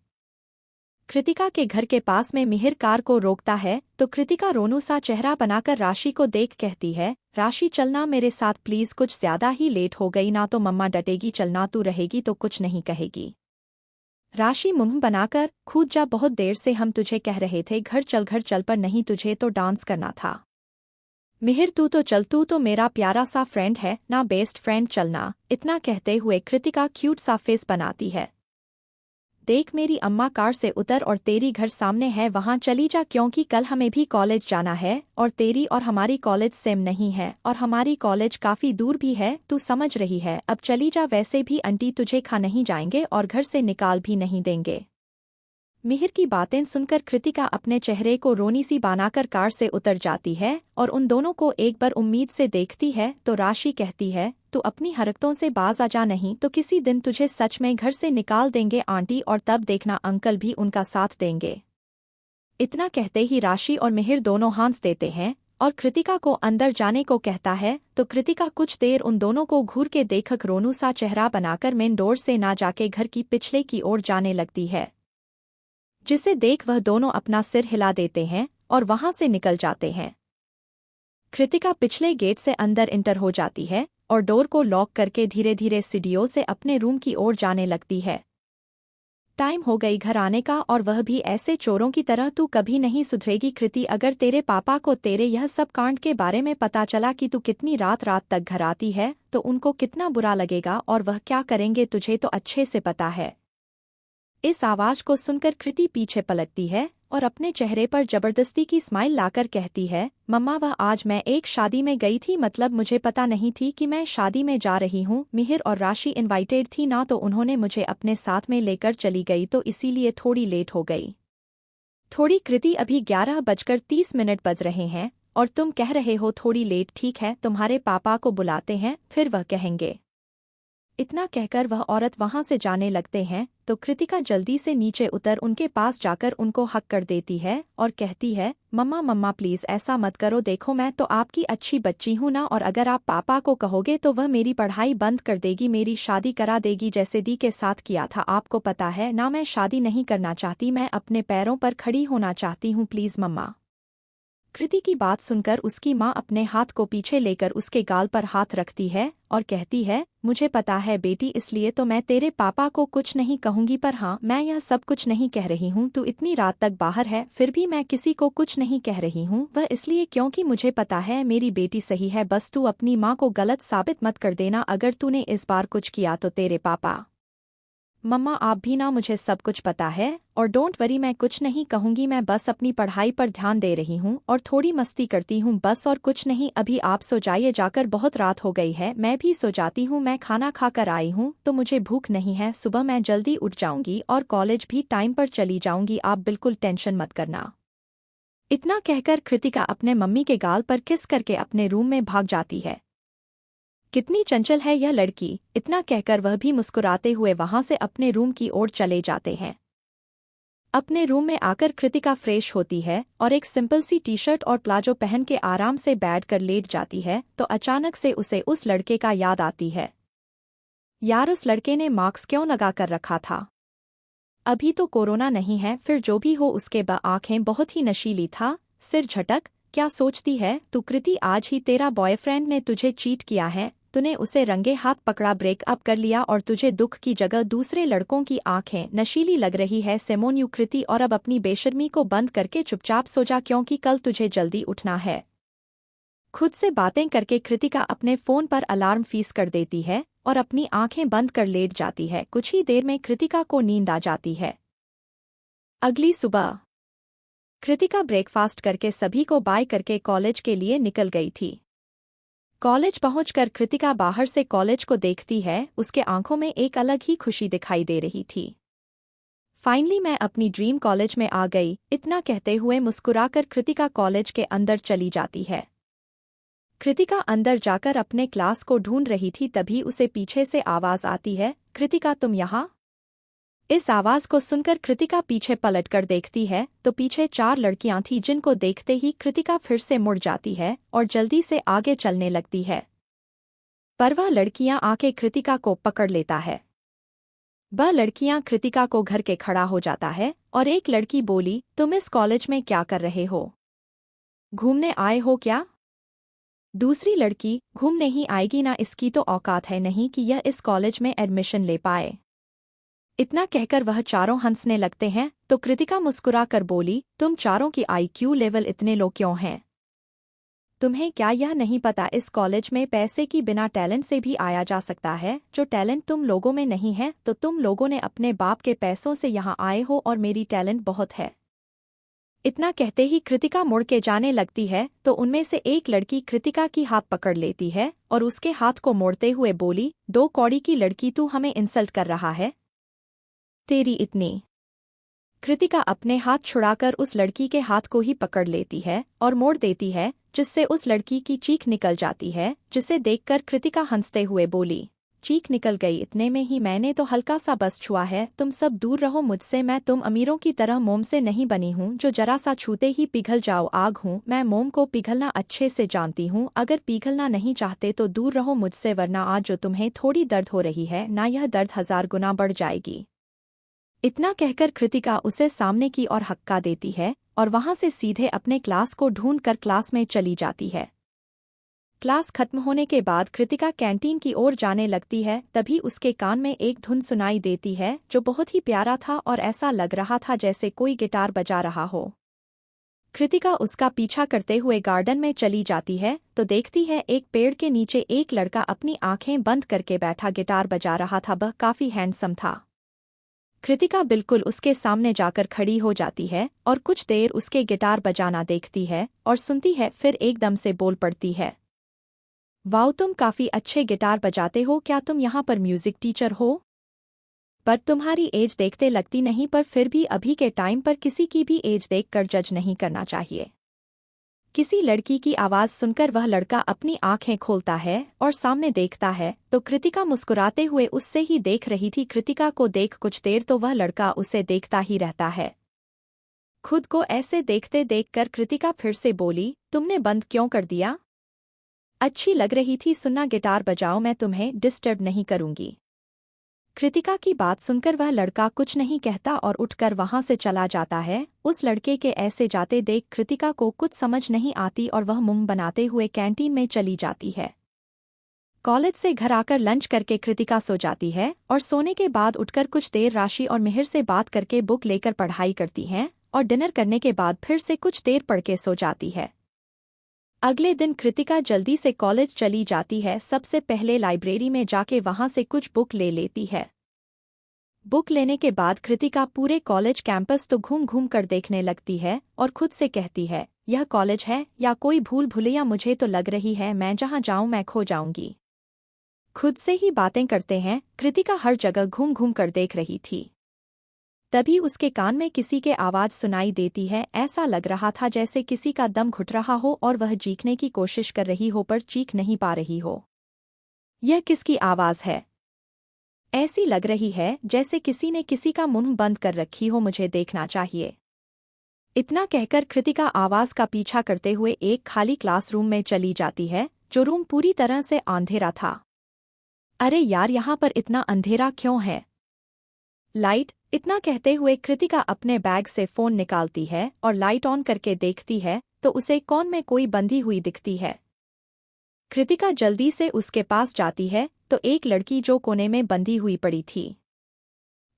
कृतिका के घर के पास में मिहिर कार को रोकता है तो कृतिका रोनू सा चेहरा बनाकर राशि को देख कहती है, राशि चलना मेरे साथ प्लीज, कुछ ज्यादा ही लेट हो गई ना तो मम्मा डटेगी। चलना, तू रहेगी तो कुछ नहीं कहेगी। राशि मुंह बनाकर, कूद जा, बहुत देर से हम तुझे कह रहे थे घर चल पर नहीं, तुझे तो डांस करना था। मिहिर तू तो चल, तू तो मेरा प्यारा सा फ्रेंड है ना, बेस्ट फ्रेंड, चलना। इतना कहते हुए कृतिका क्यूट सा फेस बनाती है। देख मेरी अम्मा, कार से उतर और तेरी घर सामने है, वहां चली जा, क्योंकि कल हमें भी कॉलेज जाना है और तेरी और हमारी कॉलेज सेम नहीं है और हमारी कॉलेज काफी दूर भी है, तू समझ रही है? अब चली जा, वैसे भी आंटी तुझे खा नहीं जाएंगे और घर से निकाल भी नहीं देंगे। मिहिर की बातें सुनकर कृतिका अपने चेहरे को रोनी सी बनाकर कार से उतर जाती है और उन दोनों को एक बार उम्मीद से देखती है तो राशि कहती है, तू अपनी हरकतों से बाज आ जा, नहीं तो किसी दिन तुझे सच में घर से निकाल देंगे आंटी, और तब देखना अंकल भी उनका साथ देंगे। इतना कहते ही राशि और मिहिर दोनों हंस देते हैं और कृतिका को अंदर जाने को कहता है तो कृतिका कुछ देर उन दोनों को घूर के देखकर रोनू सा चेहरा बनाकर मेन डोर से ना जाके घर की पिछले की ओर जाने लगती है, जिसे देख वह दोनों अपना सिर हिला देते हैं और वहां से निकल जाते हैं। कृतिका पिछले गेट से अंदर इंटर हो जाती है और डोर को लॉक करके धीरे धीरे सीढ़ियों से अपने रूम की ओर जाने लगती है। टाइम हो गई घर आने का, और वह भी ऐसे चोरों की तरह। तू कभी नहीं सुधरेगी कृति, अगर तेरे पापा को तेरे यह सब कांड के बारे में पता चला कि तू कितनी रात रात तक घर आती है तो उनको कितना बुरा लगेगा और वह क्या करेंगे तुझे तो अच्छे से पता है। इस आवाज को सुनकर कृति पीछे पलटती है और अपने चेहरे पर जबरदस्ती की स्माइल लाकर कहती है, मम्मा वह आज मैं एक शादी में गई थी, मतलब मुझे पता नहीं थी कि मैं शादी में जा रही हूँ। मिहिर और राशि इनवाइटेड थी ना, तो उन्होंने मुझे अपने साथ में लेकर चली गई, तो इसीलिए थोड़ी लेट हो गई। थोड़ी कृति, अभी 11:30 बज रहे हैं और तुम कह रहे हो थोड़ी लेट? ठीक है, तुम्हारे पापा को बुलाते हैं, फिर वह कहेंगे। इतना कहकर वह औरत वहां से जाने लगते हैं तो कृतिका जल्दी से नीचे उतर उनके पास जाकर उनको हक कर देती है और कहती है, मम्मा मम्मा प्लीज ऐसा मत करो, देखो मैं तो आपकी अच्छी बच्ची हूं ना, और अगर आप पापा को कहोगे तो वह मेरी पढ़ाई बंद कर देगी, मेरी शादी करा देगी जैसे दी के साथ किया था। आपको पता है ना मैं शादी नहीं करना चाहती, मैं अपने पैरों पर खड़ी होना चाहती हूँ, प्लीज मम्मा। कृति की बात सुनकर उसकी माँ अपने हाथ को पीछे लेकर उसके गाल पर हाथ रखती है और कहती है, मुझे पता है बेटी, इसलिए तो मैं तेरे पापा को कुछ नहीं कहूंगी, पर हाँ, मैं यह सब कुछ नहीं कह रही हूँ। तू इतनी रात तक बाहर है फिर भी मैं किसी को कुछ नहीं कह रही हूँ, वह इसलिए क्योंकि मुझे पता है मेरी बेटी सही है। बस तू अपनी माँ को गलत साबित मत कर देना। अगर तूने इस बार कुछ किया तो तेरे पापा मम्मा आप भी ना, मुझे सब कुछ पता है। और डोंट वरी, मैं कुछ नहीं कहूंगी, मैं बस अपनी पढ़ाई पर ध्यान दे रही हूँ और थोड़ी मस्ती करती हूँ, बस और कुछ नहीं। अभी आप सो जाइए जाकर, बहुत रात हो गई है। मैं भी सो जाती हूँ, मैं खाना खाकर आई हूँ तो मुझे भूख नहीं है। सुबह मैं जल्दी उठ जाऊंगी और कॉलेज भी टाइम पर चली जाऊंगी, आप बिल्कुल टेंशन मत करना। इतना कहकर कृतिका अपने मम्मी के गाल पर किस करके अपने रूम में भाग जाती है। कितनी चंचल है यह लड़की, इतना कहकर वह भी मुस्कुराते हुए वहां से अपने रूम की ओर चले जाते हैं। अपने रूम में आकर कृतिका फ्रेश होती है और एक सिंपल सी टी शर्ट और प्लाजो पहन के आराम से बैठकर लेट जाती है तो अचानक से उसे उस लड़के का याद आती है। यार, उस लड़के ने मास्क क्यों लगा कर रखा था? अभी तो कोरोना नहीं है, फिर जो भी हो उसके आंखें बहुत ही नशीली था। सिर झटक, क्या सोचती है तू कृति? आज ही तेरा बॉयफ्रेंड ने तुझे चीट किया है, तूने उसे रंगे हाथ पकड़ा, ब्रेकअप कर लिया और तुझे दुख की जगह दूसरे लड़कों की आंखें नशीली लग रही है। सेमोन यू कृति, और अब अपनी बेशर्मी को बंद करके चुपचाप सो जा क्योंकि कल तुझे जल्दी उठना है। खुद से बातें करके कृतिका अपने फोन पर अलार्म फीस कर देती है और अपनी आंखें बंद कर लेट जाती है। कुछ ही देर में कृतिका को नींद आ जाती है। अगली सुबह कृतिका ब्रेकफास्ट करके सभी को बाय करके कॉलेज के लिए निकल गई थी। कॉलेज पहुंचकर कृतिका बाहर से कॉलेज को देखती है, उसके आंखों में एक अलग ही खुशी दिखाई दे रही थी। फाइनली मैं अपनी ड्रीम कॉलेज में आ गई, इतना कहते हुए मुस्कुराकर कृतिका कॉलेज के अंदर चली जाती है। कृतिका अंदर जाकर अपने क्लास को ढूंढ रही थी, तभी उसे पीछे से आवाज आती है, कृतिका तुम यहाँ? इस आवाज को सुनकर कृतिका पीछे पलटकर देखती है तो पीछे 4 लड़कियां थीं, जिनको देखते ही कृतिका फिर से मुड़ जाती है और जल्दी से आगे चलने लगती है। पर वह लड़कियां आके कृतिका को पकड़ लेता है। वह लड़कियां कृतिका को घर के खड़ा हो जाता है और एक लड़की बोली, तुम इस कॉलेज में क्या कर रहे हो? घूमने आए हो क्या? दूसरी लड़की, घूम नहीं आएगी ना, इसकी तो औकात है नहीं कि यह इस कॉलेज में एडमिशन ले पाए। इतना कहकर वह चारों हंसने लगते हैं तो कृतिका मुस्कुरा कर बोली, तुम चारों की आईक्यू लेवल इतने लो क्यों हैं? तुम्हें क्या यह नहीं पता इस कॉलेज में पैसे की बिना टैलेंट से भी आया जा सकता है? जो टैलेंट तुम लोगों में नहीं है तो तुम लोगों ने अपने बाप के पैसों से यहाँ आए हो और मेरी टैलेंट बहुत है। इतना कहते ही कृतिका मुड़ के जाने लगती है तो उनमें से एक लड़की कृतिका की हाथ पकड़ लेती है और उसके हाथ को मोड़ते हुए बोली, 2 कौड़ी की लड़की, तू हमें इंसल्ट कर रहा है? तेरी इतनी। कृतिका अपने हाथ छुड़ाकर उस लड़की के हाथ को ही पकड़ लेती है और मोड़ देती है, जिससे उस लड़की की चीख निकल जाती है, जिसे देखकर कृतिका हंसते हुए बोली, चीख निकल गई? इतने में ही मैंने तो हल्का सा बस छुआ है, तुम सब दूर रहो मुझसे। मैं तुम अमीरों की तरह मोम से नहीं बनी हूँ जो जरा सा छूते ही पिघल जाओ, आग हूँ मैं, मोम को पिघलना अच्छे से जानती हूँ। अगर पिघलना नहीं चाहते तो दूर रहो मुझसे, वरना आज जो तुम्हें थोड़ी दर्द हो रही है ना, यह दर्द 1000 गुना बढ़ जाएगी। इतना कहकर कृतिका उसे सामने की ओर हक्का देती है और वहां से सीधे अपने क्लास को ढूंढकर क्लास में चली जाती है। क्लास खत्म होने के बाद कृतिका कैंटीन की ओर जाने लगती है, तभी उसके कान में एक धुन सुनाई देती है जो बहुत ही प्यारा था और ऐसा लग रहा था जैसे कोई गिटार बजा रहा हो। कृतिका उसका पीछा करते हुए गार्डन में चली जाती है तो देखती है एक पेड़ के नीचे एक लड़का अपनी आंखें बंद करके बैठा गिटार बजा रहा था। वह काफी हैंडसम था। कृतिका बिल्कुल उसके सामने जाकर खड़ी हो जाती है और कुछ देर उसके गिटार बजाना देखती है और सुनती है, फिर एकदम से बोल पड़ती है, वाओ, तुम काफी अच्छे गिटार बजाते हो, क्या तुम यहाँ पर म्यूजिक टीचर हो? पर तुम्हारी एज देखते लगती नहीं, पर फिर भी अभी के टाइम पर किसी की भी एज देखकर जज नहीं करना चाहिए। किसी लड़की की आवाज सुनकर वह लड़का अपनी आंखें खोलता है और सामने देखता है तो कृतिका मुस्कुराते हुए उससे ही देख रही थी। कृतिका को देख कुछ देर तो वह लड़का उसे देखता ही रहता है। खुद को ऐसे देखते देखकर कृतिका फिर से बोली, तुमने बंद क्यों कर दिया? अच्छी लग रही थी, सुनना, गिटार बजाओ, मैं तुम्हें डिस्टर्ब नहीं करूंगी। कृतिका की बात सुनकर वह लड़का कुछ नहीं कहता और उठकर वहां से चला जाता है। उस लड़के के ऐसे जाते देख कृतिका को कुछ समझ नहीं आती और वह मुंह बनाते हुए कैंटीन में चली जाती है। कॉलेज से घर आकर लंच करके कृतिका सो जाती है और सोने के बाद उठकर कुछ देर राशि और मिहिर से बात करके बुक लेकर पढ़ाई करती है और डिनर करने के बाद फिर से कुछ देर पढ़ के सो जाती है। अगले दिन कृतिका जल्दी से कॉलेज चली जाती है। सबसे पहले लाइब्रेरी में जाके वहां से कुछ बुक ले लेती है। बुक लेने के बाद कृतिका पूरे कॉलेज कैंपस तो घूम घूम कर देखने लगती है और खुद से कहती है, यह कॉलेज है या कोई भूल भुलैया, मुझे तो लग रही है मैं जहां जाऊं मैं खो जाऊंगी। खुद से ही बातें करते हैं। कृतिका हर जगह घूम घूम कर देख रही थी। तभी उसके कान में किसी के आवाज सुनाई देती है। ऐसा लग रहा था जैसे किसी का दम घुट रहा हो और वह चीखने की कोशिश कर रही हो पर चीख नहीं पा रही हो। यह किसकी आवाज है? ऐसी लग रही है जैसे किसी ने किसी का मुंह बंद कर रखी हो, मुझे देखना चाहिए। इतना कहकर कृतिका आवाज का पीछा करते हुए एक खाली क्लासरूम में चली जाती है, जो रूम पूरी तरह से अंधेरा था। अरे यार, यहाँ पर इतना अंधेरा क्यों है? लाइट। इतना कहते हुए कृतिका अपने बैग से फोन निकालती है और लाइट ऑन करके देखती है तो उसे कॉन में कोई बंधी हुई दिखती है। कृतिका जल्दी से उसके पास जाती है तो एक लड़की जो कोने में बंधी हुई पड़ी थी।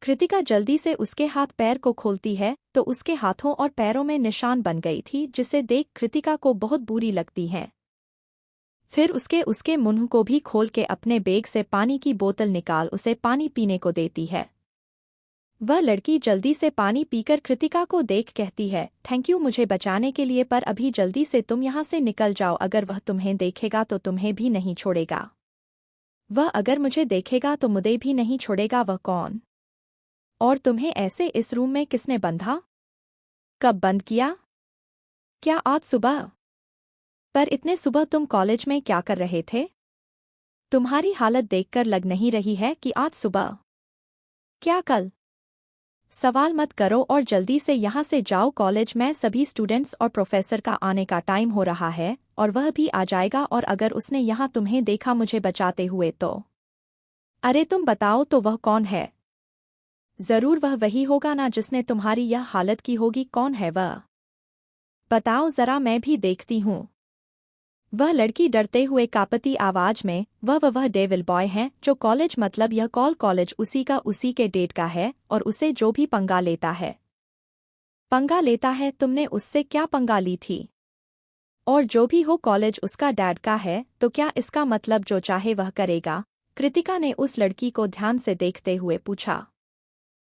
कृतिका जल्दी से उसके हाथ पैर को खोलती है तो उसके हाथों और पैरों में निशान बन गई थी, जिसे देख कृतिका को बहुत बुरी लगती है। फिर उसके मुंह को भी खोल के अपने बैग से पानी की बोतल निकाल उसे पानी पीने को देती है। वह लड़की जल्दी से पानी पीकर कृतिका को देख कहती है, थैंक यू मुझे बचाने के लिए, पर अभी जल्दी से तुम यहाँ से निकल जाओ, अगर वह तुम्हें देखेगा तो तुम्हें भी नहीं छोड़ेगा। वह अगर मुझे देखेगा तो मुझे भी नहीं छोड़ेगा। वह कौन? और तुम्हें ऐसे इस रूम में किसने बंधा? कब बंद किया? क्या आज सुबह? पर इतने सुबह तुम कॉलेज में क्या कर रहे थे? तुम्हारी हालत देखकर लग नहीं रही है कि आज सुबह। क्या कल? सवाल मत करो और जल्दी से यहाँ से जाओ, कॉलेज में सभी स्टूडेंट्स और प्रोफेसर का आने का टाइम हो रहा है और वह भी आ जाएगा, और अगर उसने यहाँ तुम्हें देखा मुझे बचाते हुए तो। अरे तुम बताओ तो वह कौन है? जरूर वह वही होगा ना जिसने तुम्हारी यह हालत की होगी। कौन है वह? बताओ जरा, मैं भी देखती हूँ। वह लड़की डरते हुए कांपती आवाज में, वह डेविल बॉय है जो कॉलेज, मतलब यह कॉलेज उसी के डेट का है और उसे जो भी पंगा लेता है। तुमने उससे क्या पंगा ली थी? और जो भी हो, कॉलेज उसका डैड का है, तो क्या इसका मतलब जो चाहे वह करेगा? कृतिका ने उस लड़की को ध्यान से देखते हुए पूछा।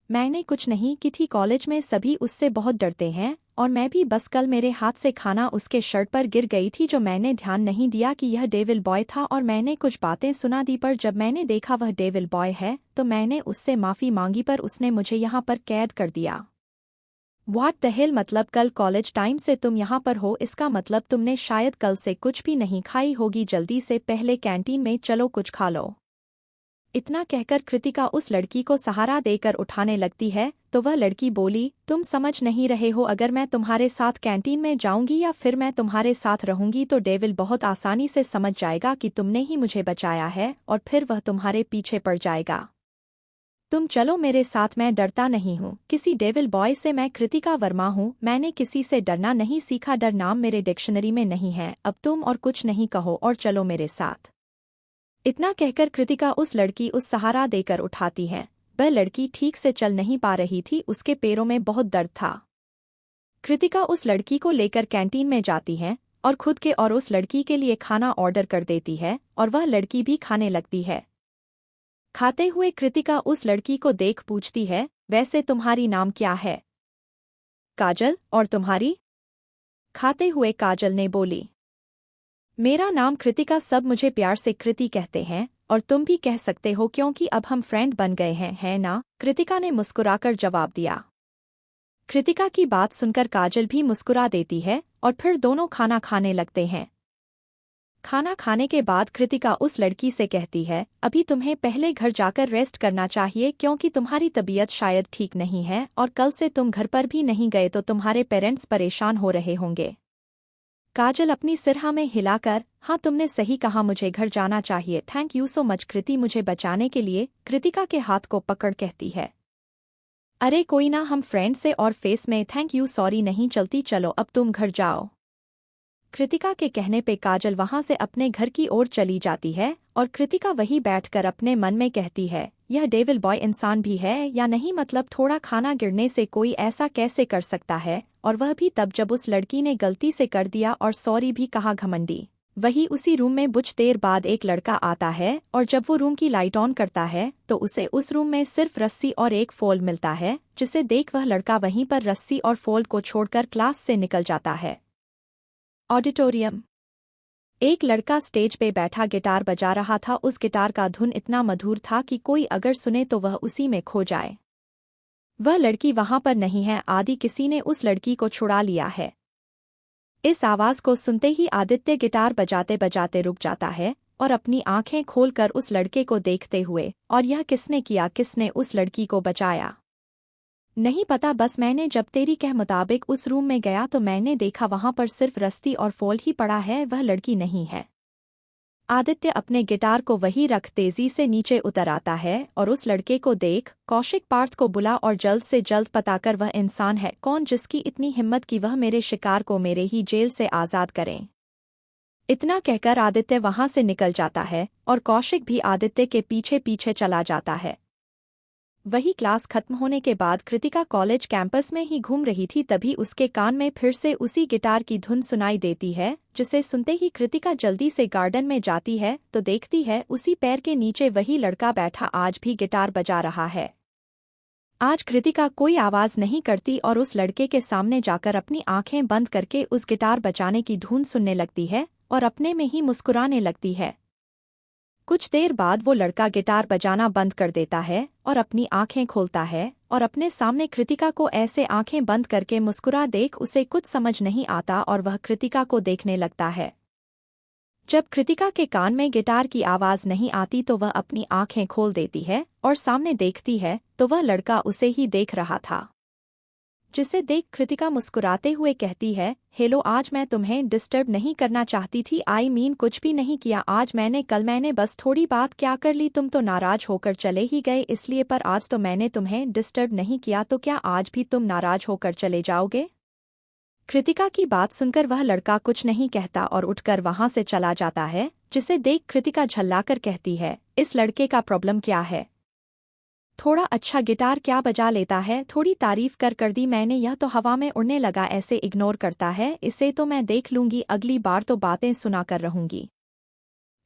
मैंने कुछ नहीं की थी, कॉलेज में सभी उससे बहुत डरते हैं और मैं भी, बस कल मेरे हाथ से खाना उसके शर्ट पर गिर गई थी जो मैंने ध्यान नहीं दिया कि यह डेविल बॉय था, और मैंने कुछ बातें सुना दी, पर जब मैंने देखा वह डेविल बॉय है तो मैंने उससे माफी मांगी, पर उसने मुझे यहाँ पर कैद कर दिया। What the hell? मतलब कल कॉलेज टाइम से तुम यहाँ पर हो, इसका मतलब तुमने शायद कल से कुछ भी नहीं खाई होगी। जल्दी से पहले कैंटीन में चलो, कुछ खा लो। इतना कहकर कृतिका उस लड़की को सहारा देकर उठाने लगती है तो वह लड़की बोली, तुम समझ नहीं रहे हो, अगर मैं तुम्हारे साथ कैंटीन में जाऊंगी या फिर मैं तुम्हारे साथ रहूंगी तो डेविल बहुत आसानी से समझ जाएगा कि तुमने ही मुझे बचाया है और फिर वह तुम्हारे पीछे पड़ जाएगा। तुम चलो मेरे साथ, मैं डरता नहीं हूँ किसी डेविल बॉय से। मैं कृतिका वर्मा हूँ, मैंने किसी से डरना नहीं सीखा, डर नाम मेरे डिक्शनरी में नहीं है। अब तुम और कुछ नहीं कहो और चलो मेरे साथ। इतना कहकर कृतिका उस लड़की उस सहारा देकर उठाती है। वह लड़की ठीक से चल नहीं पा रही थी, उसके पैरों में बहुत दर्द था। कृतिका उस लड़की को लेकर कैंटीन में जाती है और खुद के और उस लड़की के लिए खाना ऑर्डर कर देती है और वह लड़की भी खाने लगती है। खाते हुए कृतिका उस लड़की को देख पूछती है, वैसे तुम्हारी नाम क्या है? काजल। और तुम्हारी? खाते हुए काजल ने बोली, मेरा नाम कृतिका, सब मुझे प्यार से कृति कहते हैं और तुम भी कह सकते हो क्योंकि अब हम फ्रेंड बन गए हैं, है ना? कृतिका ने मुस्कुराकर जवाब दिया। कृतिका की बात सुनकर काजल भी मुस्कुरा देती है और फिर दोनों खाना खाने लगते हैं। खाना खाने के बाद कृतिका उस लड़की से कहती है, अभी तुम्हें पहले घर जाकर रेस्ट करना चाहिए क्योंकि तुम्हारी तबीयत शायद ठीक नहीं है और कल से तुम घर पर भी नहीं गए तो तुम्हारे पेरेंट्स परेशान हो रहे होंगे। काजल अपनी सिरहा में हिलाकर, हाँ तुमने सही कहा, मुझे घर जाना चाहिए। थैंक यू सो मच कृति मुझे बचाने के लिए, कृतिका के हाथ को पकड़ कहती है। अरे कोई ना, हम फ्रेंड से और फेस में थैंक यू सॉरी नहीं चलती, चलो अब तुम घर जाओ। कृतिका के कहने पे काजल वहां से अपने घर की ओर चली जाती है और कृतिका वहीं बैठकर अपने मन में कहती है, यह डेविल बॉय इंसान भी है या नहीं, मतलब थोड़ा खाना गिरने से कोई ऐसा कैसे कर सकता है, और वह भी तब जब उस लड़की ने गलती से कर दिया और सॉरी भी कहा, घमंडी। वही उसी रूम में कुछ देर बाद एक लड़का आता है और जब वो रूम की लाइट ऑन करता है तो उसे उस रूम में सिर्फ रस्सी और एक फोल्ड मिलता है, जिसे देख वह लड़का वहीं पर रस्सी और फोल्ड को छोड़कर क्लास से निकल जाता है। ऑडिटोरियम। एक लड़का स्टेज पे बैठा गिटार बजा रहा था। उस गिटार का धुन इतना मधुर था कि कोई अगर सुने तो वह उसी में खो जाए। वह लड़की वहां पर नहीं है, आदि किसी ने उस लड़की को छुड़ा लिया है। इस आवाज को सुनते ही आदित्य गिटार बजाते बजाते रुक जाता है और अपनी आंखें खोलकर उस लड़के को देखते हुए, और यह किसने किया, किसने उस लड़की को बचाया? नहीं पता, बस मैंने जब तेरी कह मुताबिक उस रूम में गया तो मैंने देखा वहां पर सिर्फ रस्सी और फोल्ड ही पड़ा है, वह लड़की नहीं है। आदित्य अपने गिटार को वहीं रख तेजी से नीचे उतर आता है और उस लड़के को देख, कौशिक पार्थ को बुला और जल्द से जल्द पता कर वह इंसान है कौन जिसकी इतनी हिम्मत कि वह मेरे शिकार को मेरे ही जेल से आज़ाद करें। इतना कहकर आदित्य वहां से निकल जाता है और कौशिक भी आदित्य के पीछे पीछे चला जाता है। वही क्लास खत्म होने के बाद कृतिका कॉलेज कैंपस में ही घूम रही थी, तभी उसके कान में फिर से उसी गिटार की धुन सुनाई देती है, जिसे सुनते ही कृतिका जल्दी से गार्डन में जाती है तो देखती है उसी पैर के नीचे वही लड़का बैठा आज भी गिटार बजा रहा है। आज कृतिका कोई आवाज नहीं करती और उस लड़के के सामने जाकर अपनी आंखें बंद करके उस गिटार बजाने की धुन सुनने लगती है और अपने में ही मुस्कुराने लगती है। कुछ देर बाद वो लड़का गिटार बजाना बंद कर देता है और अपनी आंखें खोलता है और अपने सामने कृतिका को ऐसे आंखें बंद करके मुस्कुरा देख उसे कुछ समझ नहीं आता और वह कृतिका को देखने लगता है। जब कृतिका के कान में गिटार की आवाज नहीं आती तो वह अपनी आंखें खोल देती है और सामने देखती है तो वह लड़का उसे ही देख रहा था, जिसे देख कृतिका मुस्कुराते हुए कहती है, हेलो, आज मैं तुम्हें डिस्टर्ब नहीं करना चाहती थी, आई मीन कुछ भी नहीं किया आज मैंने बस थोड़ी बात क्या कर ली, तुम तो नाराज होकर चले ही गए इसलिए, पर आज तो मैंने तुम्हें डिस्टर्ब नहीं किया, तो क्या आज भी तुम नाराज होकर चले जाओगे? कृतिका की बात सुनकर वह लड़का कुछ नहीं कहता और उठकर वहां से चला जाता है, जिसे देख कृतिका झल्लाकर कहती है, इस लड़के का प्रॉब्लम क्या है? थोड़ा अच्छा गिटार क्या बजा लेता है, थोड़ी तारीफ कर दी मैंने, यह तो हवा में उड़ने लगा, ऐसे इग्नोर करता है, इसे तो मैं देख लूंगी, अगली बार तो बातें सुना कर रहूंगी।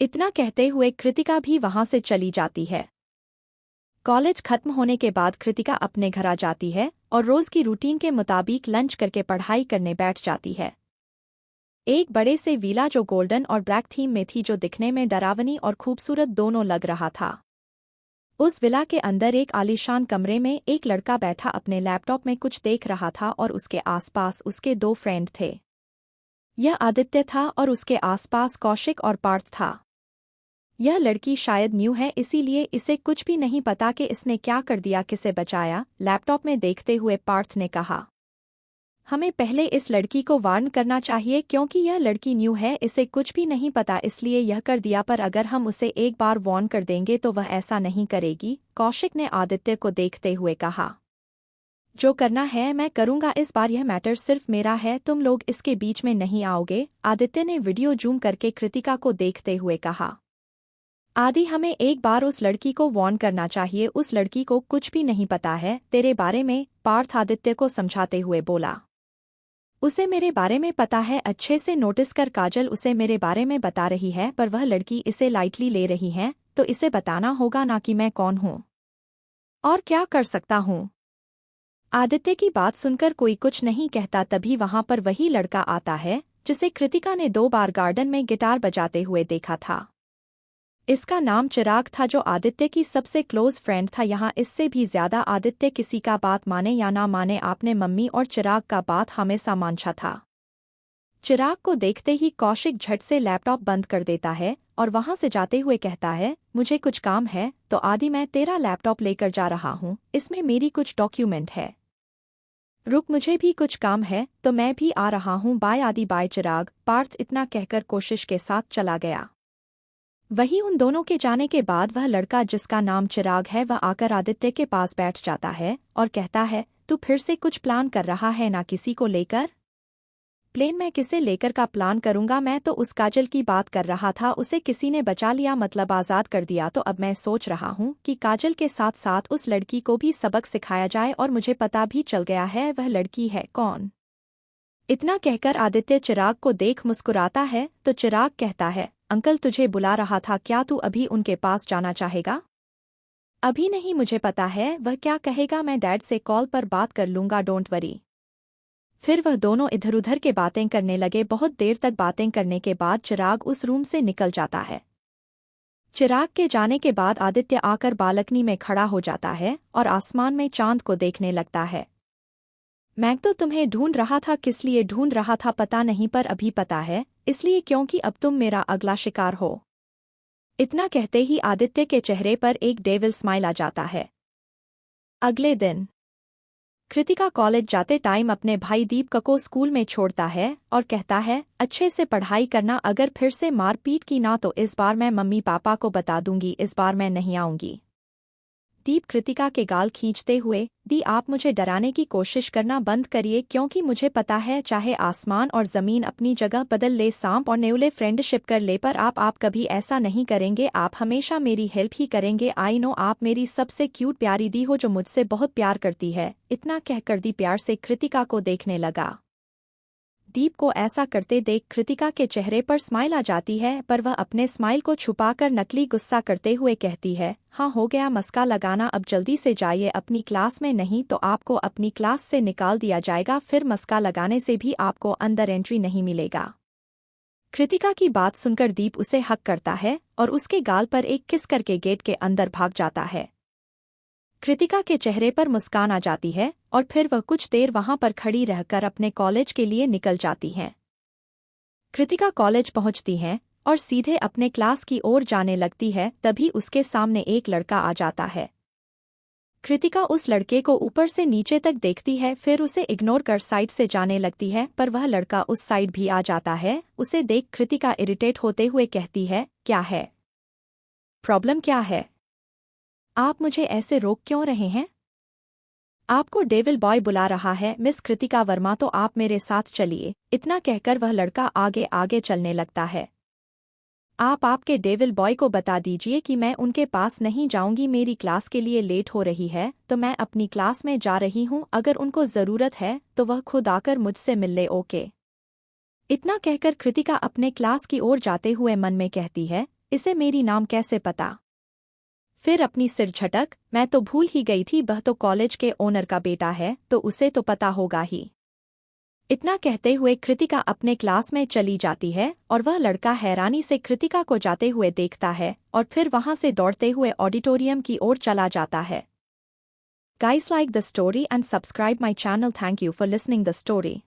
इतना कहते हुए कृतिका भी वहां से चली जाती है। कॉलेज खत्म होने के बाद कृतिका अपने घर आ जाती है और रोज की रूटीन के मुताबिक लंच करके पढ़ाई करने बैठ जाती है। एक बड़े से विला जो गोल्डन और ब्लैक थीम में थी, जो दिखने में डरावनी और खूबसूरत दोनों लग रहा था। उस विला के अंदर एक आलीशान कमरे में एक लड़का बैठा अपने लैपटॉप में कुछ देख रहा था और उसके आसपास उसके दो फ्रेंड थे। यह आदित्य था और उसके आसपास कौशिक और पार्थ था। यह लड़की शायद न्यू है, इसीलिए इसे कुछ भी नहीं पता कि इसने क्या कर दिया, किसे बचाया। लैपटॉप में देखते हुए पार्थ ने कहा, हमें पहले इस लड़की को वार्न करना चाहिए क्योंकि यह लड़की न्यू है, इसे कुछ भी नहीं पता इसलिए यह कर दिया, पर अगर हम उसे एक बार वार्न कर देंगे तो वह ऐसा नहीं करेगी। कौशिक ने आदित्य को देखते हुए कहा, जो करना है मैं करूंगा, इस बार यह मैटर सिर्फ मेरा है, तुम लोग इसके बीच में नहीं आओगे। आदित्य ने वीडियो जूम करके कृतिका को देखते हुए कहा, आदि हमें एक बार उस लड़की को वार्न करना चाहिए, उस लड़की को कुछ भी नहीं पता है तेरे बारे में। पार्थ आदित्य को समझाते हुए बोला, उसे मेरे बारे में पता है अच्छे से, नोटिस कर काजल उसे मेरे बारे में बता रही है, पर वह लड़की इसे लाइटली ले रही है, तो इसे बताना होगा ना कि मैं कौन हूँ और क्या कर सकता हूँ। आदित्य की बात सुनकर कोई कुछ नहीं कहता, तभी वहां पर वही लड़का आता है जिसे कृतिका ने 2 बार गार्डन में गिटार बजाते हुए देखा था। इसका नाम चिराग था, जो आदित्य की सबसे क्लोज फ्रेंड था। यहाँ इससे भी ज्यादा आदित्य किसी का बात माने या ना माने, आपने मम्मी और चिराग का बात हमेशा मानता था। चिराग को देखते ही कौशिक झट से लैपटॉप बंद कर देता है और वहां से जाते हुए कहता है, मुझे कुछ काम है तो आदि मैं तेरा लैपटॉप लेकर जा रहा हूँ, इसमें मेरी कुछ डॉक्यूमेंट है। रुक, मुझे भी कुछ काम है तो मैं भी आ रहा हूँ, बाय आदि बाय चिराग। पार्थ इतना कहकर कोशिश के साथ चला गया। वहीं उन दोनों के जाने के बाद वह लड़का जिसका नाम चिराग है वह आकर आदित्य के पास बैठ जाता है और कहता है, तू फिर से कुछ प्लान कर रहा है ना किसी को लेकर? प्लेन मैं किसे लेकर का प्लान करूंगा, मैं तो उस काजल की बात कर रहा था, उसे किसी ने बचा लिया, मतलब आज़ाद कर दिया। तो अब मैं सोच रहा हूँ कि काजल के साथ साथ उस लड़की को भी सबक सिखाया जाए, और मुझे पता भी चल गया है वह लड़की है कौन। इतना कहकर आदित्य चिराग को देख मुस्कुराता है तो चिराग कहता है, अंकल तुझे बुला रहा था क्या, तू अभी उनके पास जाना चाहेगा? अभी नहीं, मुझे पता है वह क्या कहेगा, मैं डैड से कॉल पर बात कर लूंगा, डोंट वरी। फिर वह दोनों इधर उधर के बातें करने लगे। बहुत देर तक बातें करने के बाद चिराग उस रूम से निकल जाता है। चिराग के जाने के बाद आदित्य आकर बालकनी में खड़ा हो जाता है और आसमान में चांद को देखने लगता है। मैं तो तुम्हें ढूंढ रहा था, किस लिए ढूंढ रहा था पता नहीं, पर अभी पता है, इसलिए क्योंकि अब तुम मेरा अगला शिकार हो। इतना कहते ही आदित्य के चेहरे पर एक डेविल स्माइल आ जाता है। अगले दिन कृतिका कॉलेज जाते टाइम अपने भाई दीपक को स्कूल में छोड़ता है और कहता है, अच्छे से पढ़ाई करना, अगर फिर से मारपीट की ना तो इस बार मैं मम्मी पापा को बता दूंगी, इस बार मैं नहीं आऊंगी। दीप कृतिका के गाल खींचते हुए, दी आप मुझे डराने की कोशिश करना बंद करिए, क्योंकि मुझे पता है चाहे आसमान और जमीन अपनी जगह बदल ले, सांप और नेवले फ्रेंडशिप कर ले, पर आप कभी ऐसा नहीं करेंगे, आप हमेशा मेरी हेल्प ही करेंगे। आई नो आप मेरी सबसे क्यूट प्यारी दी हो जो मुझसे बहुत प्यार करती है। इतना कहकर दी प्यार से कृतिका को देखने लगा। दीप को ऐसा करते देख कृतिका के चेहरे पर स्माइल आ जाती है, पर वह अपने स्माइल को छुपाकर नकली गुस्सा करते हुए कहती है, हाँ हो गया मस्का लगाना, अब जल्दी से जाइए अपनी क्लास में, नहीं तो आपको अपनी क्लास से निकाल दिया जाएगा, फिर मस्का लगाने से भी आपको अंदर एंट्री नहीं मिलेगा। कृतिका की बात सुनकर दीप उसे हक करता है और उसके गाल पर एक किस करके गेट के अंदर भाग जाता है। कृतिका के चेहरे पर मुस्कान आ जाती है और फिर वह कुछ देर वहां पर खड़ी रहकर अपने कॉलेज के लिए निकल जाती हैं। कृतिका कॉलेज पहुंचती है और सीधे अपने क्लास की ओर जाने लगती है, तभी उसके सामने एक लड़का आ जाता है। कृतिका उस लड़के को ऊपर से नीचे तक देखती है, फिर उसे इग्नोर कर साइड से जाने लगती है, पर वह लड़का उस साइड भी आ जाता है। उसे देख कृतिका इरिटेट होते हुए कहती है, क्या है प्रॉब्लम, क्या है, आप मुझे ऐसे रोक क्यों रहे हैं? आपको डेविल बॉय बुला रहा है मिस कृतिका वर्मा, तो आप मेरे साथ चलिए। इतना कहकर वह लड़का आगे आगे चलने लगता है। आप आपके डेविल बॉय को बता दीजिए कि मैं उनके पास नहीं जाऊंगी, मेरी क्लास के लिए लेट हो रही है तो मैं अपनी क्लास में जा रही हूं, अगर उनको जरूरत है तो वह खुद आकर मुझसे मिल ले, ओके। इतना कहकर कृतिका अपने क्लास की ओर जाते हुए मन में कहती है, इसे मेरी नाम कैसे पता। फिर अपनी सिर झटक, मैं तो भूल ही गई थी, वह तो कॉलेज के ओनर का बेटा है तो उसे तो पता होगा ही। इतना कहते हुए कृतिका अपने क्लास में चली जाती है और वह लड़का हैरानी से कृतिका को जाते हुए देखता है और फिर वहां से दौड़ते हुए ऑडिटोरियम की ओर चला जाता है। Guys, like the story and subscribe my channel. Thank you for listening the story.